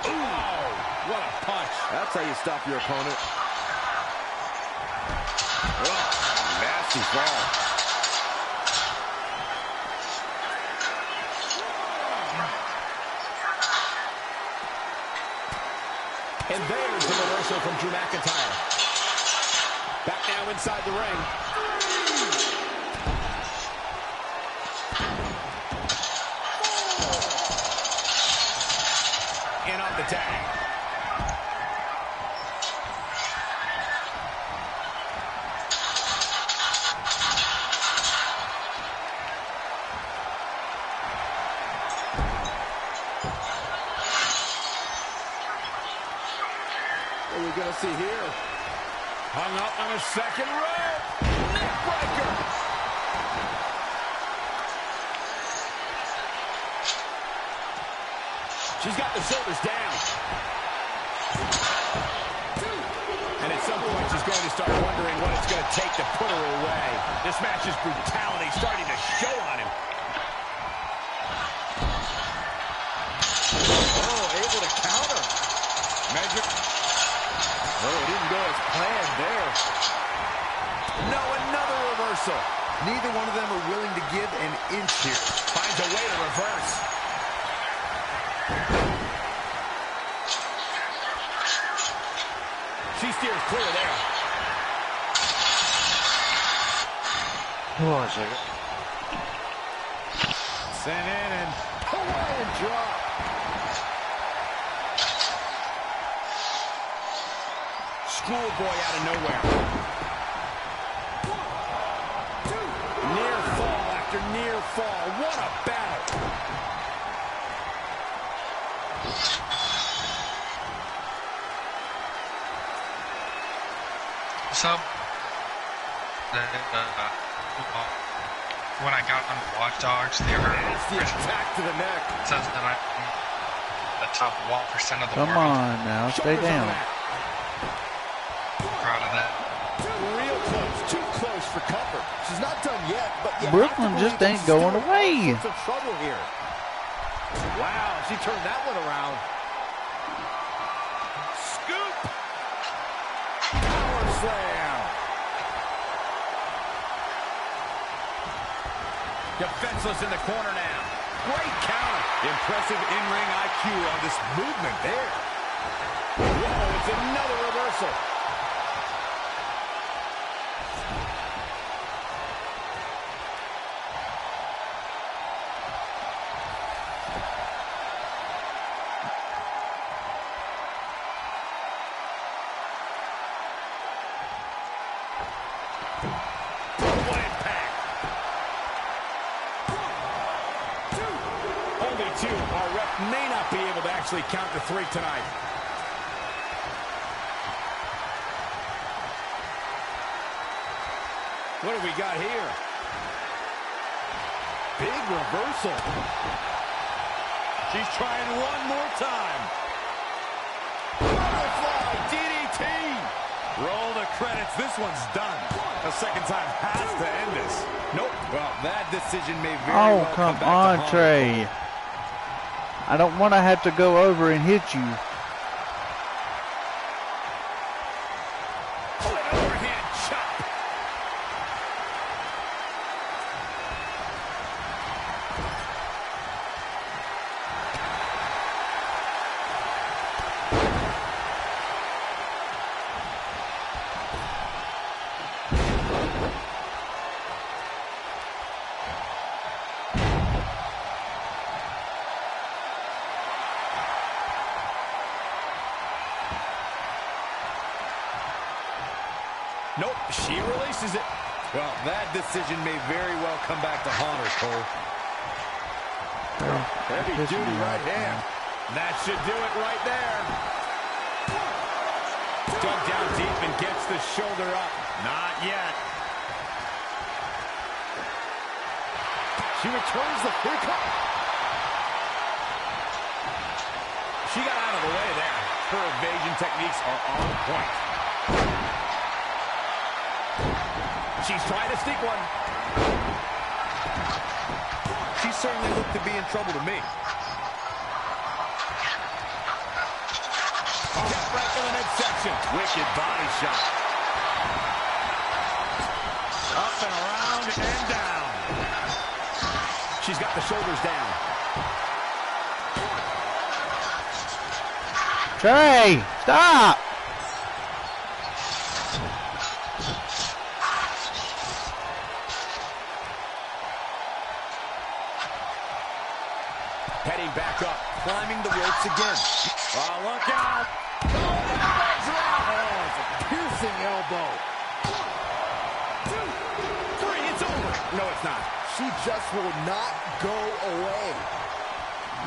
Ooh, what a punch. That's how you stop your opponent. Oh, nasty fall. And there's the reversal from Drew McIntyre. Back now inside the ring. In off the tag. What are we going to see here? Hung up on a second rope. Neckbreaker. She's got the shoulders down. And at some point, she's going to start wondering what it's going to take to put her away. This match's brutality starting to show on him. Oh, able to counter. Measure. Oh, it didn't go as planned there. No, another reversal. Neither one of them are willing to give an inch here. Finds a way to reverse. She steers clear there. Hold on a second. Sent in and Hawaiian drop. schoolboy out of nowhere. 1, 2. Near fall after near fall. What a battle. So, when I got on Watch Dogs, they were It's the attack to the neck. It says that I'm the top 1% of the Come world. on now, stay down. Proud of that. Real close, too close for comfort. She's not done yet, but Brooklyn just ain't going away. Some trouble here. Wow, she turned that one around. Scoop. Power slam. Defenseless in the corner now. Great counter. Impressive in-ring IQ on this movement there. Whoa, it's another reversal. What impact. 1, 2. Only 2. Our ref may not be able to actually count to 3 tonight. What do we got here? Big reversal. She's trying one more time. What a credits. This one's done. A second time has to end this. Nope. Well, that decision may very well come back on, to Trey. I don't want to have to go over and hit you. Oh, an overhand chop. Nope, she releases it. Well, that decision may very well come back to haunt her, Cole. Heavy duty right hand. That should do it right there. Dug down deep and gets the shoulder up. Not yet. She returns the full cut. She got out of the way there. Her evasion techniques are on point. She's trying to sneak one. She certainly looked to be in trouble to me. Step right to the midsection. Wicked body shot. Up and around and down. She's got the shoulders down. Trey, stop! Heading back up, climbing the ropes again. Oh, look out! Oh, it's a piercing elbow. 1, 2, 3, it's over. No, it's not. She just will not go away.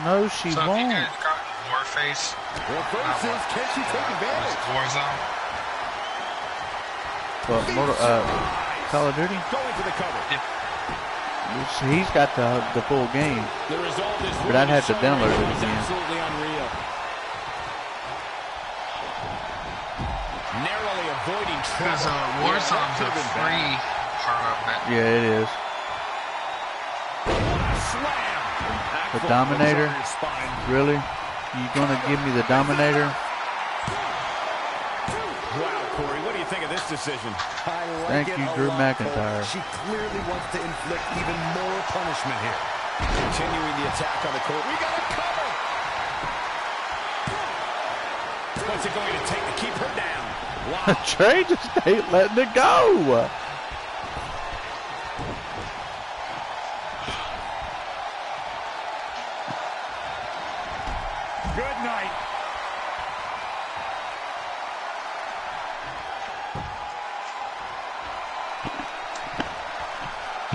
No, she so won't. If you guys got Warface, Well, first is, can she take advantage? Warzone. But Call of Duty? Going for the cover. Yep. He's got the full game. The result is But I'd have to download it is again. absolutely unreal. Narrowly avoiding Because Warzone's a free part of it. Yeah, it is. Slam. The Dominator? Really? You gonna give me the Dominator? Wow, Corey, what do you think of this decision? I like Thank it you, a Drew lot, McIntyre. Cole. She clearly wants to inflict even more punishment here. Continuing the attack on the court. We got a cover. What's it going to take to keep her down? Wow. Trey just ain't letting it go. Good night.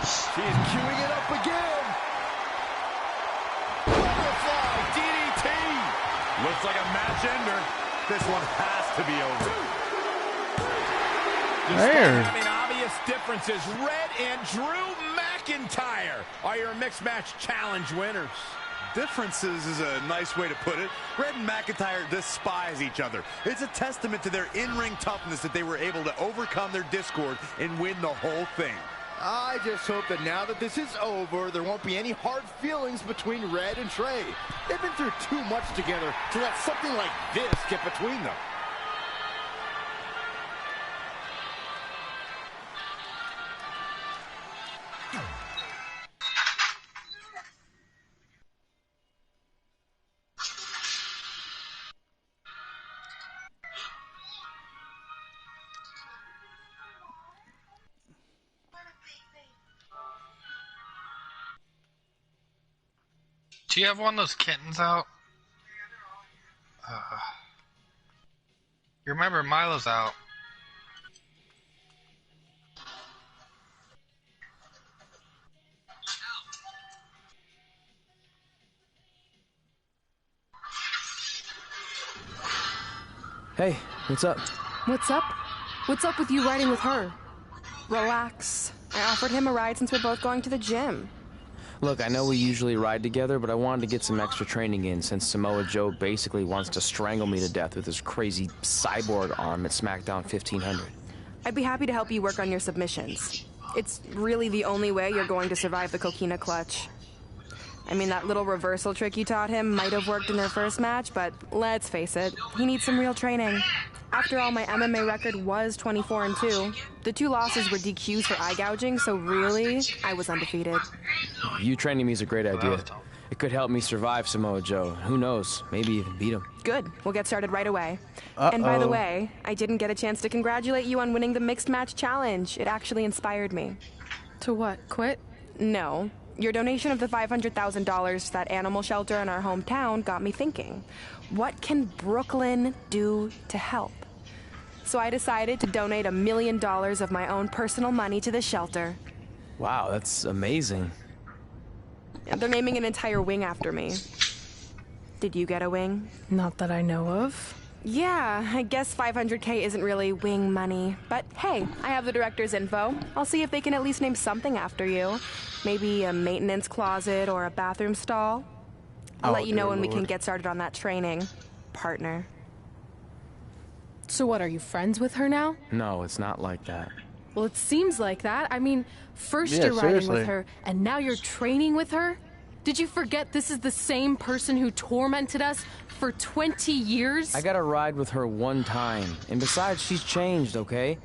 She's queuing it up again. Butterfly DDT. Looks like a match ender. This one has to be over. There. Despite having obvious differences, Red and Drew McIntyre are your mixed match challenge winners. Differences is a nice way to put it. Red and McIntyre despise each other. It's a testament to their in-ring toughness that they were able to overcome their discord and win the whole thing. I just hope that now that this is over, there won't be any hard feelings between Red and Trey. They've been through too much together to let something like this get between them. Do you have one of those kittens out? You remember Milo's out. Hey, what's up? What's up? What's up with you riding with her? Relax. I offered him a ride since we're both going to the gym. Look, I know we usually ride together, but I wanted to get some extra training in since Samoa Joe basically wants to strangle me to death with his crazy cyborg arm at SmackDown 1500. I'd be happy to help you work on your submissions. It's really the only way you're going to survive the Coquina Clutch. I mean, that little reversal trick you taught him might have worked in their first match, but let's face it, he needs some real training. After all, my MMA record was 24-2. The 2 losses were DQs for eye gouging, so really, I was undefeated. You training me is a great idea. It could help me survive Samoa Joe. Who knows? Maybe even beat him. Good. We'll get started right away. And by the way, I didn't get a chance to congratulate you on winning the Mixed Match Challenge. It actually inspired me. To what? Quit? No. Your donation of the $500,000 to that animal shelter in our hometown got me thinking. What can Brooklyn do to help? So I decided to donate $1 million of my own personal money to the shelter. Wow, that's amazing. They're naming an entire wing after me. Did you get a wing? Not that I know of. Yeah, I guess $500K isn't really wing money. But hey, I have the director's info. I'll see if they can at least name something after you. Maybe a maintenance closet or a bathroom stall. I'll let you know when we can get started on that training, partner. So what, are you friends with her now? No, it's not like that. Well, it seems like that. I mean, first you're riding with her, and now you're training with her? Did you forget this is the same person who tormented us for 20 years? I got to ride with her one time. And besides, she's changed, okay?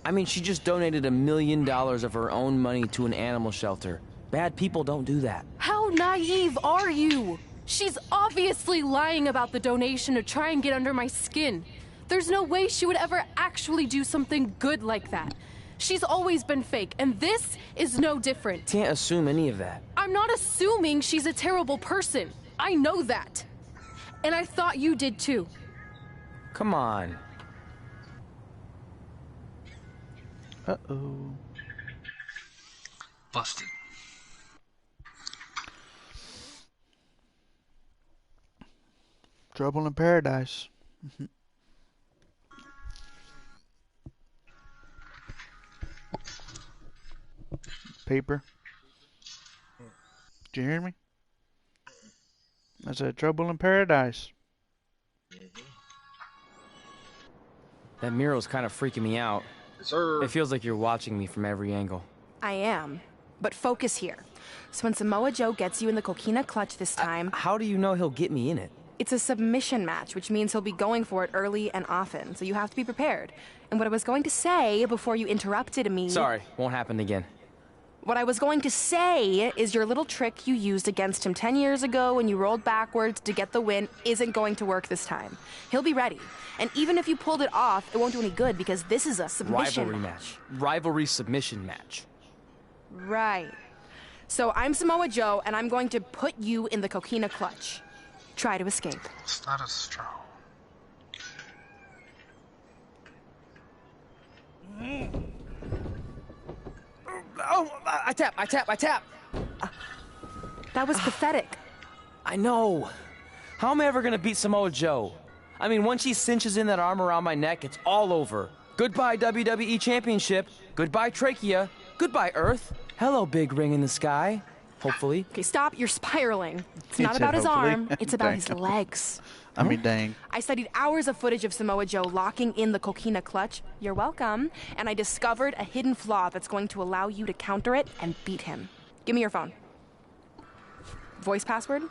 I mean, she just donated $1 million of her own money to an animal shelter. Bad people don't do that. How naive are you? She's obviously lying about the donation to try and get under my skin. There's no way she would ever actually do something good like that. She's always been fake, and this is no different. Can't assume any of that. I'm not assuming she's a terrible person. I know that. And I thought you did too. Come on. Uh-oh. Busted. Trouble in paradise. Paper. Did you hear me? I said trouble in paradise. That mural's kind of freaking me out. Yes, sir. It feels like you're watching me from every angle. I am. But focus here. So when Samoa Joe gets you in the Coquina Clutch this time... how do you know he'll get me in it? It's a submission match, which means he'll be going for it early and often, so you have to be prepared. And what I was going to say before you interrupted me... Sorry, won't happen again. What I was going to say is your little trick you used against him 10 years ago when you rolled backwards to get the win isn't going to work this time. He'll be ready. And even if you pulled it off, it won't do any good because this is a submission Rivalry match. Rivalry submission match. Right. So I'm Samoa Joe, and I'm going to put you in the Coquina Clutch. Try to escape. It's not as strong. Oh, I tap. That was pathetic. I know. How am I ever gonna beat Samoa Joe? I mean, once she cinches in that arm around my neck, it's all over. Goodbye, WWE Championship. Goodbye, Trachea. Goodbye, Earth. Hello, big ring in the sky. Hopefully. Okay, stop. You're spiraling. It's not about his arm. It's about his legs. I mean, dang. I studied hours of footage of Samoa Joe locking in the Coquina Clutch. You're welcome. And I discovered a hidden flaw that's going to allow you to counter it and beat him. Give me your phone. Voice password?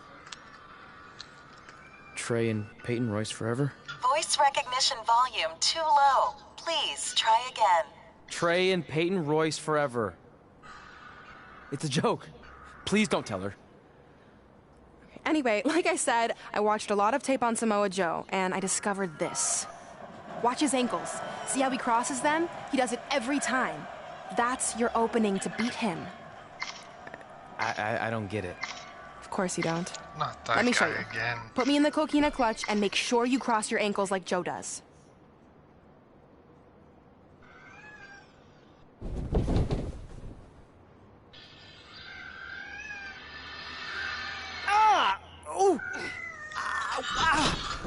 Trey and Peyton Royce forever? Voice recognition volume too low. Please try again. Trey and Peyton Royce forever. It's a joke. Please don't tell her. Anyway, like I said, I watched a lot of tape on Samoa Joe, and I discovered this. Watch his ankles. See how he crosses them? He does it every time. That's your opening to beat him. I don't get it. Of course you don't. Not that Let me show guy you. again. Put me in the Coquina Clutch and make sure you cross your ankles like Joe does.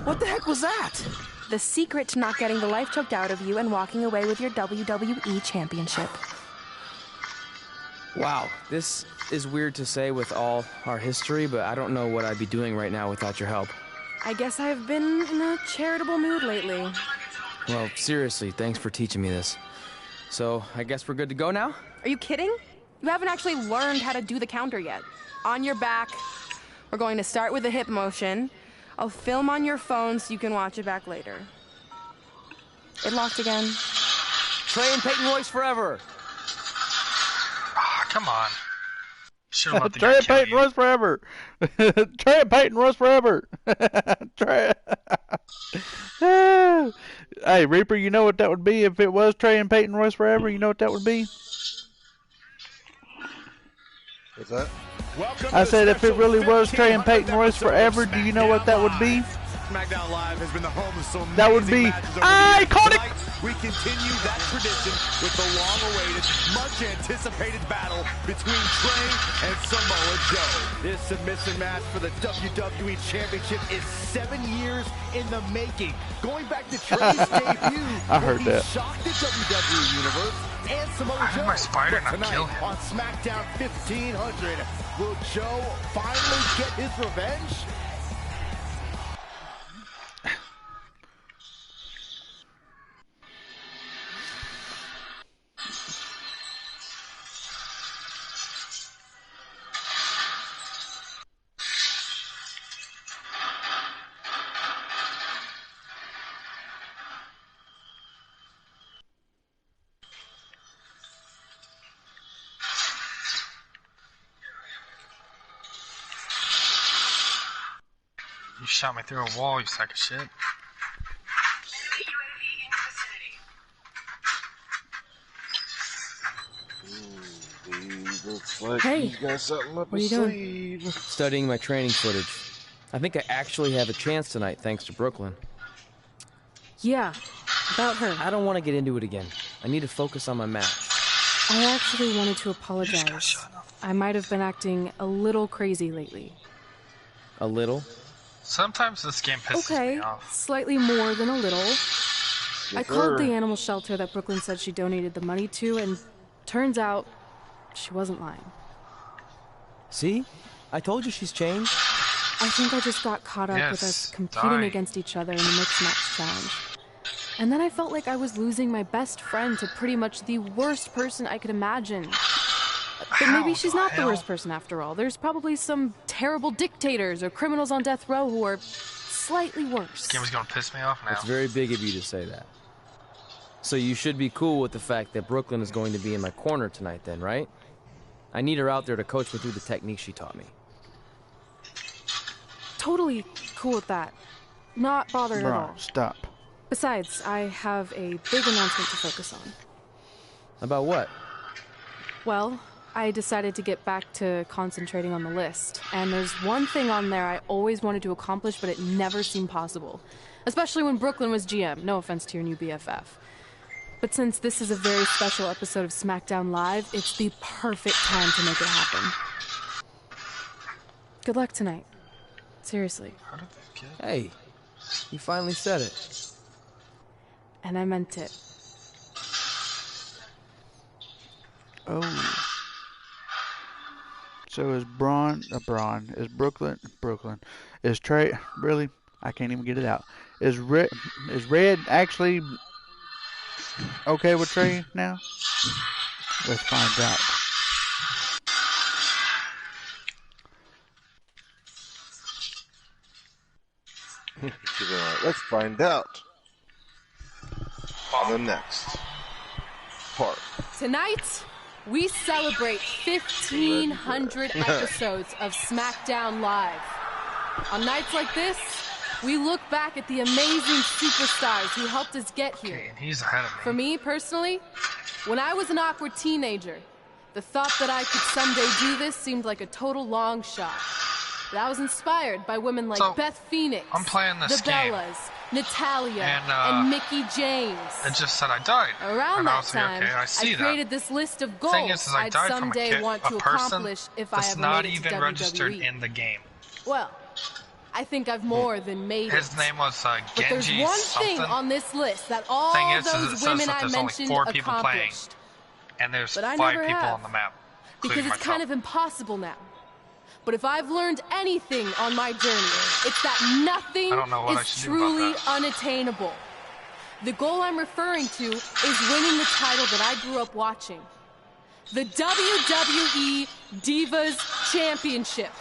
What the heck was that? The secret to not getting the life choked out of you and walking away with your WWE Championship. Wow, this is weird to say with all our history, but I don't know what I'd be doing right now without your help. I guess I've been in a charitable mood lately. Well, seriously, thanks for teaching me this. So, I guess we're good to go now? Are you kidding? You haven't actually learned how to do the counter yet. On your back, we're going to start with a hip motion. I'll film on your phone so you can watch it back later. It locked again. Tre and Peyton Royce forever. Oh, come on. Should have let the Tre guy and kill Peyton you. Royce forever. Tre and Peyton Royce forever. Tre. Hey, Reaper, you know what that would be if it was Tre and Peyton Royce forever? You know what that would be? What's that? I said if it really was Tre and Peyton Royce forever, do you know what that would be? SmackDown Live has been the home of some That would be iconic. We continue that tradition with the long-awaited, much-anticipated battle between Tre and Samoa Joe. This submission match for the WWE Championship is 7 years in the making. Going back to Tre's debut, I heard that. He shocked the WWE Universe and Samoa Joe. My spider not Tonight kill him? on SmackDown 1500, will Joe finally get his revenge? You shot me through a wall, you sack of shit. Looks like Hey, he's got something up what are his you doing? sleeve. Studying my training footage. I think I actually have a chance tonight thanks to Brooklyn. Yeah, about her. I don't want to get into it again. I need to focus on my match. I actually wanted to apologize. I might have been acting a little crazy lately. A little? Sometimes this game pisses Okay, me off. slightly more than a little. I called sir. the animal shelter that Brooklyn said she donated the money to, and turns out she wasn't lying. See? I told you she's changed. I think I just got caught up with us Yes, competing dying. against each other in the mixed match challenge. And then I felt like I was losing my best friend to pretty much the worst person I could imagine. But maybe How she's the not the hell? worst person after all. There's probably some terrible dictators or criminals on death row who are slightly worse. This game is gonna piss me off now. It's very big of you to say that. So you should be cool with the fact that Brooklyn is going to be in my corner tonight then, right? I need her out there to coach me through the technique she taught me. Totally cool with that. Not bothered at all. Bro, stop. Besides, I have a big announcement to focus on. About what? Well, I decided to get back to concentrating on the list. And there's one thing on there I always wanted to accomplish, but it never seemed possible. Especially when Brooklyn was GM. No offense to your new BFF. But since this is a very special episode of SmackDown Live, it's the perfect time to make it happen. Good luck tonight. Seriously. How did this get? Hey, you finally said it. And I meant it. Oh. So is is Brooklyn. Is Tre, really? I can't even get it out. Is Red actually okay with Tre now? Let's find out. Let's find out on the next part. Tonight, we celebrate 1,500 episodes of SmackDown Live. On nights like this, we look back at the amazing superstars who helped us get here. Okay, and he's ahead of me. For me, personally, when I was an awkward teenager, the thought that I could someday do this seemed like a total long shot. But I was inspired by women like So, Beth Phoenix, I'm playing this the game. Bellas, Natalia, And, and Mickey James. It just said I died. Around and I that was like, time, okay, I see I created this list of goals Thing is I I'd died from someday want to a person accomplish if I that's ever not made it to even registered WWE. in the game. Well, I think I've more than made His it. name was But there's Genji one something. thing on this list that all Thing is, it those says women that I there's only mentioned 4 people playing, accomplished. and there's But I 5 never people have, on the map, Because including it's kind myself. of impossible now. But if I've learned anything on my journey, it's that nothing I don't know what I is should do about truly that. unattainable. The goal I'm referring to is winning the title that I grew up watching. The WWE Divas Championship.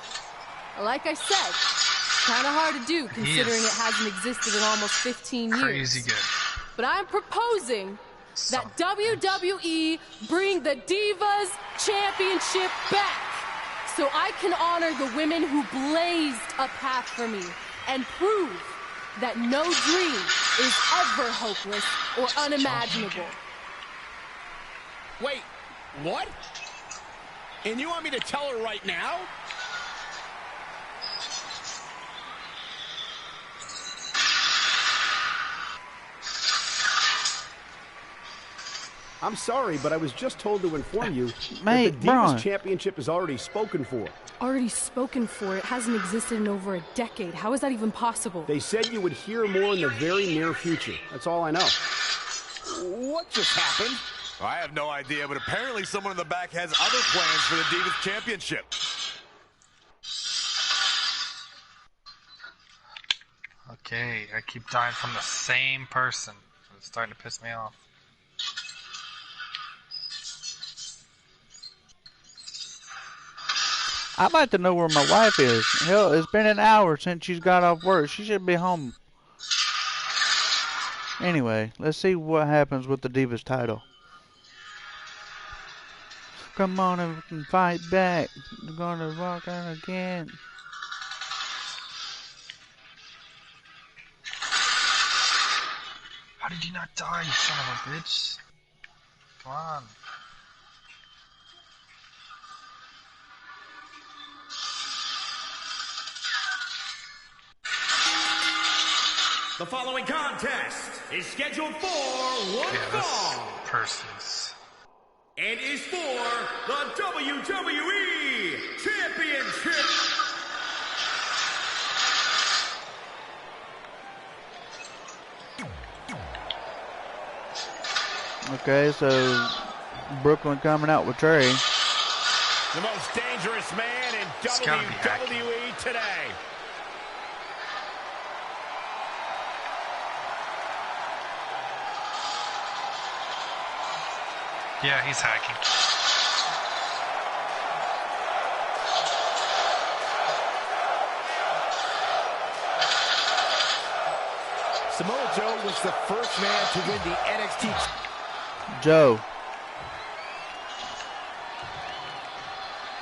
Like I said, kind of hard to do considering it hasn't existed in almost 15 years. Crazy good. But I'm proposing that WWE bring the Divas Championship back so I can honor the women who blazed a path for me and prove that no dream is ever hopeless or unimaginable. Wait, what? And you want me to tell her right now? I'm sorry, but I was just told to inform you Mate, that the Divas Championship is already spoken for. Already spoken for? It hasn't existed in over a decade. How is that even possible? They said you would hear more in the very near future. That's all I know. What just happened? I have no idea, but apparently someone in the back has other plans for the Divas Championship. Okay, I keep dying from the same person. It's starting to piss me off. I'd like to know where my wife is. Hell, it's been an hour since she's got off work. She should be home. Anyway, let's see what happens with the Divas title. Come on and fight back. We're gonna walk out again. How did you not die, you son of a bitch? Come on. The following contest is scheduled for one fall. Persons. And is for the WWE Championship. Okay, so Brooklyn coming out with Trey. The most dangerous man in WWE today. Yeah, he's hacking. Samoa Joe was the first man to win the NXT. Joe.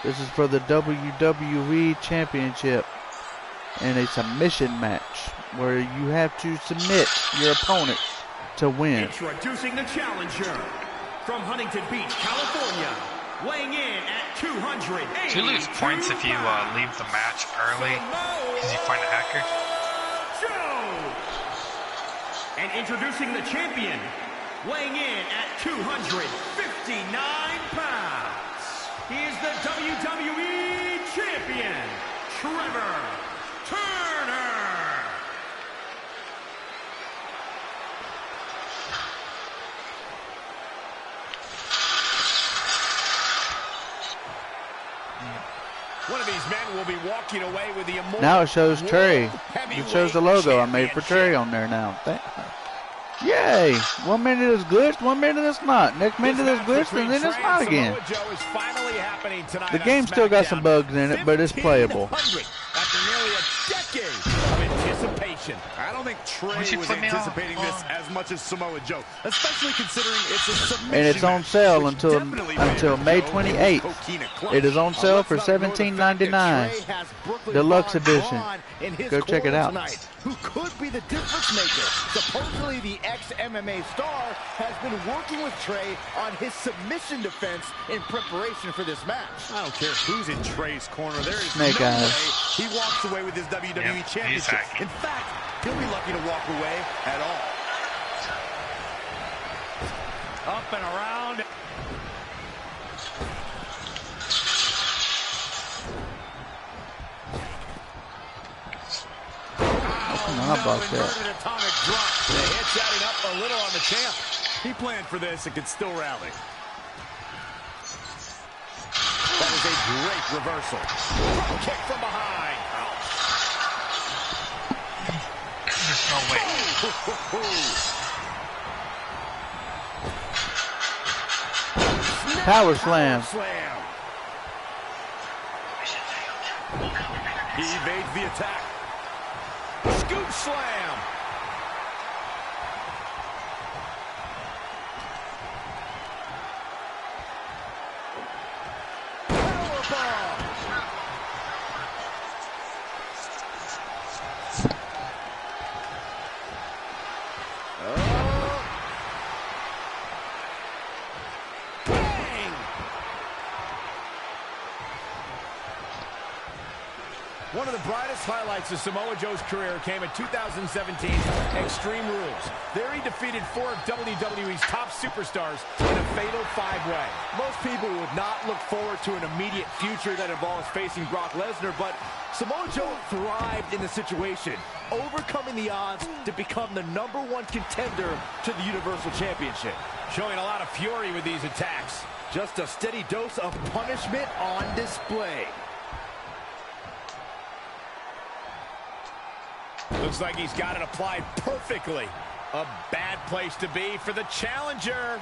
This is for the WWE Championship in a submission match where you have to submit your opponent to win. Introducing the challenger from Huntington Beach, California, weighing in at 280. Do you lose points if you leave the match early because you find a hacker? Joe! And introducing the champion, weighing in at 259 pounds. He is the WWE Champion, Trevor Turner. One of these men will be walking away with the immortal. Now it shows Trey. It shows the logo I made for Trey on there now. Yay! 1 minute is glitched, 1 minute it's not. Next minute it's glitched, and then it's not again. The game still got some bugs in it, but it's playable. After nearly a decade of anticipation. I don't think Trey was anticipating this as much as Samoa Joe, especially considering it's a submission. And it's on sale until May 28th. It is on sale for $17.99. Deluxe edition. Go check it out. Who could be the difference maker? Supposedly the ex-MMA star has been working with Trey on his submission defense in preparation for this match. I don't care who's in Trey's corner. There is Snake no eyes. way he walks away with his WWE Championship. In fact, he'll be lucky to walk away at all. Up and around. How about that? Atomic drop. The hit's adding up a little on the champ. He planned for this and could still rally. That is a great reversal. Kick from behind. There's no way. Power slam. He evades the attack. Scoop slam. Powerbomb. One of the brightest highlights of Samoa Joe's career came in 2017's Extreme Rules. There he defeated 4 of WWE's top superstars in a fatal 5-way. Most people would not look forward to an immediate future that involves facing Brock Lesnar, but Samoa Joe thrived in the situation, overcoming the odds to become the #1 contender to the Universal Championship. Showing a lot of fury with these attacks. Just a steady dose of punishment on display. Looks like he's got it applied perfectly. A bad place to be for the challenger.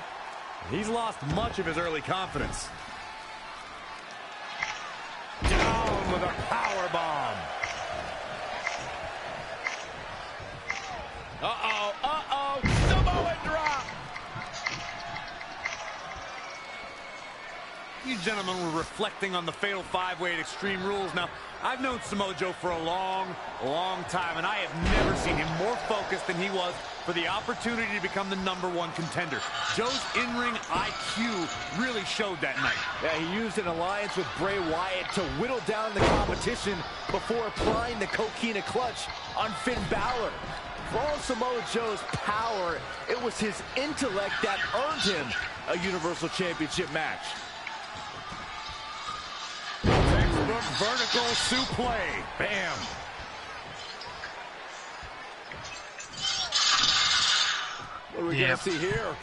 He's lost much of his early confidence. Down with a power bomb. Uh-oh. Samoa drop. You gentlemen were reflecting on the fatal 5-way at Extreme Rules. Now, I've known Samoa Joe for a long time, and I have never seen him more focused than he was for the opportunity to become the #1 contender. Joe's in-ring IQ really showed that night. Yeah, he used an alliance with Bray Wyatt to whittle down the competition before applying the Coquina clutch on Finn Balor. For all Samoa Joe's power, it was his intellect that earned him a Universal Championship match. Vertical suplex. Bam. What are we going to see here?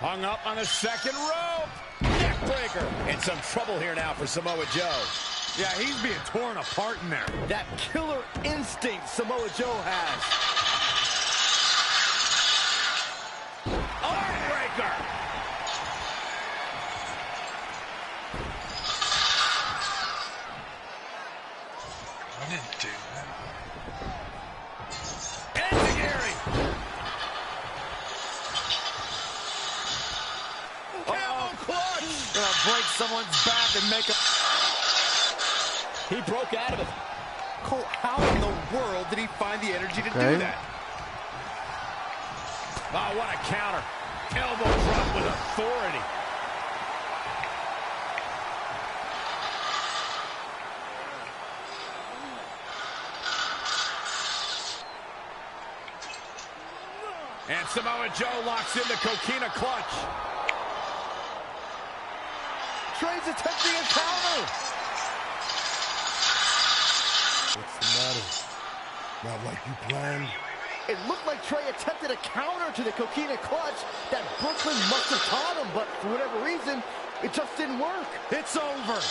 Hung up on the second rope. Neckbreaker. In some trouble here now for Samoa Joe. Yeah, he's being torn apart in there. That killer instinct Samoa Joe has. Heartbreaker. I didn't do that. Enziguri. Camel clutch. Gonna break someone's back and make a... He broke out of it. Cole, how in the world did he find the energy to do that? Oh, what a counter. Elbow drop with authority. And Samoa Joe locks in the Coquina clutch. Trey's attempting a counter. What's the matter? Not like you planned? It looked like Trey attempted a counter to the Coquina clutch that Brooklyn must have taught him, but for whatever reason, it just didn't work. It's over.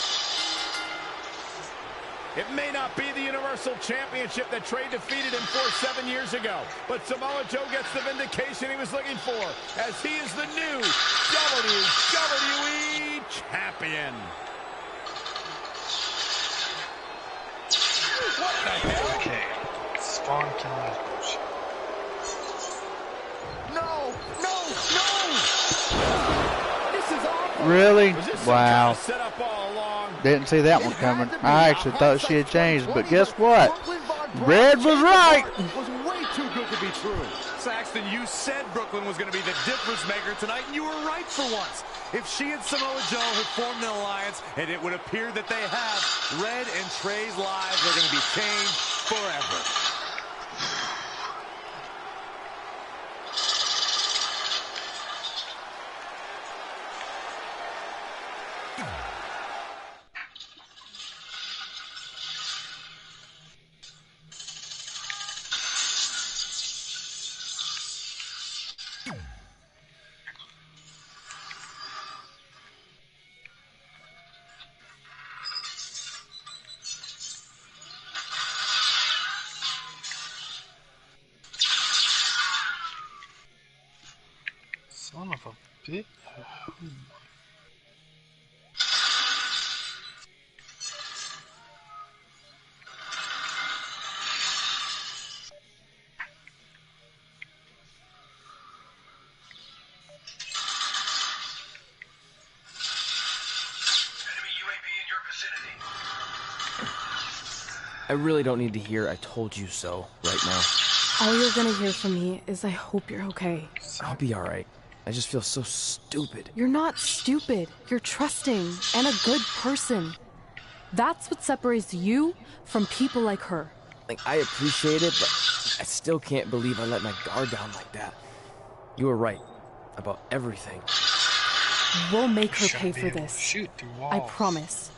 It may not be the Universal Championship that Trey defeated him for 7 years ago, but Samoa Joe gets the vindication he was looking for, as he is the new WWE Champion. What the hell? Okay. Spawn killing is bullshit. No! This is awful. Really? Wow. Set up all along. Didn't see that one coming. I actually thought she had changed, but guess what? Red was right. Was way too good to be true. Saxton, you said Brooklyn was going to be the difference maker tonight, and you were right for once. If she and Samoa Joe had formed an alliance, and it would appear that they have, Red and Trey's lives are going to be changed forever. Son of a bitch. I really don't need to hear "I told you so" right now. All you're gonna hear from me is I hope you're okay. I'll be alright. I just feel so stupid. You're not stupid. You're trusting and a good person. That's what separates you from people like her. Like, I appreciate it, but I still can't believe I let my guard down like that. You were right about everything. We'll make her pay for this. Shoot through walls. I promise.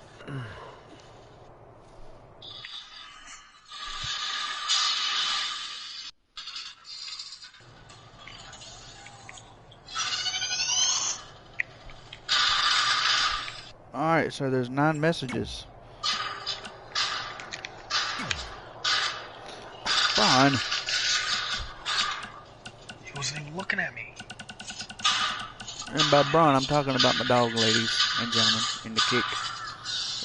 Alright, so there's 9 messages. Fine. He wasn't even looking at me. And by Braun, I'm talking about my dog, ladies and gentlemen, in the kick.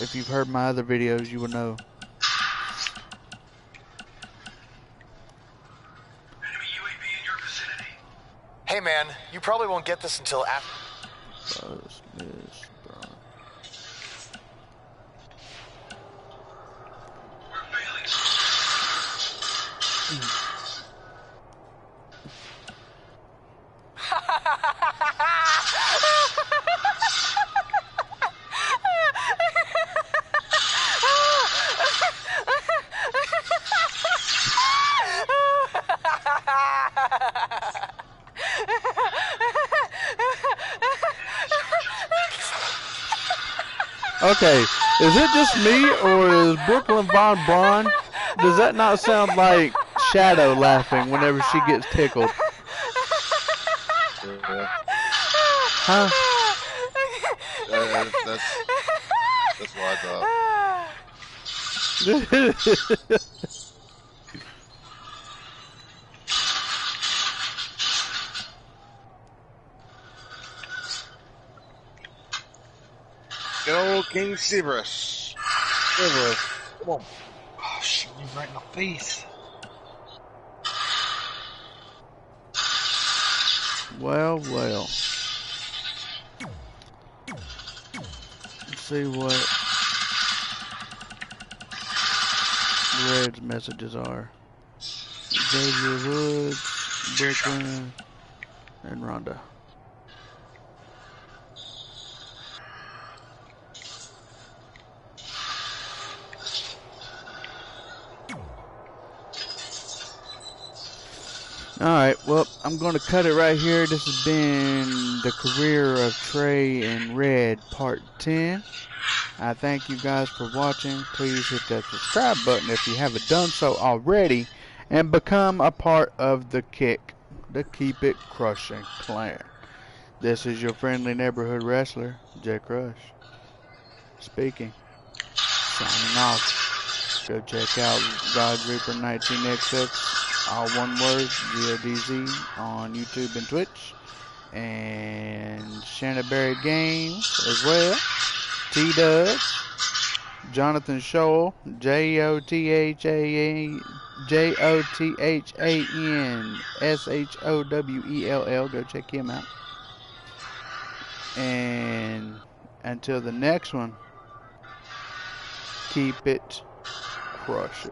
If you've heard my other videos, you will know. Enemy UAV in your vicinity. Hey man, you probably won't get this until after. Okay, is it just me, or is Brooklyn Von Braun, does that not sound like Shadow laughing whenever she gets tickled? Yeah. Huh? That's what I thought. Good old King Severus. Come on. Oh, shoot me right in the face. Well, well. Let's see what Red's messages are. Xavier Woods, Brooklyn, and Rhonda. Alright, well, I'm going to cut it right here. This has been the career of Tre and Red, part 10. I thank you guys for watching. Please hit that subscribe button if you haven't done so already. And become a part of the Kick, the Keep It Crushing clan. This is your friendly neighborhood wrestler, Jay Crush, speaking. Signing off. Go check out God's Reaper 19XX. All one word, GODZ, on YouTube and Twitch, and Shanaberry Games as well, T-Dubs, Jonathan Scholl, JOTHANSHOWELL, go check him out, and until the next one, keep it crushing.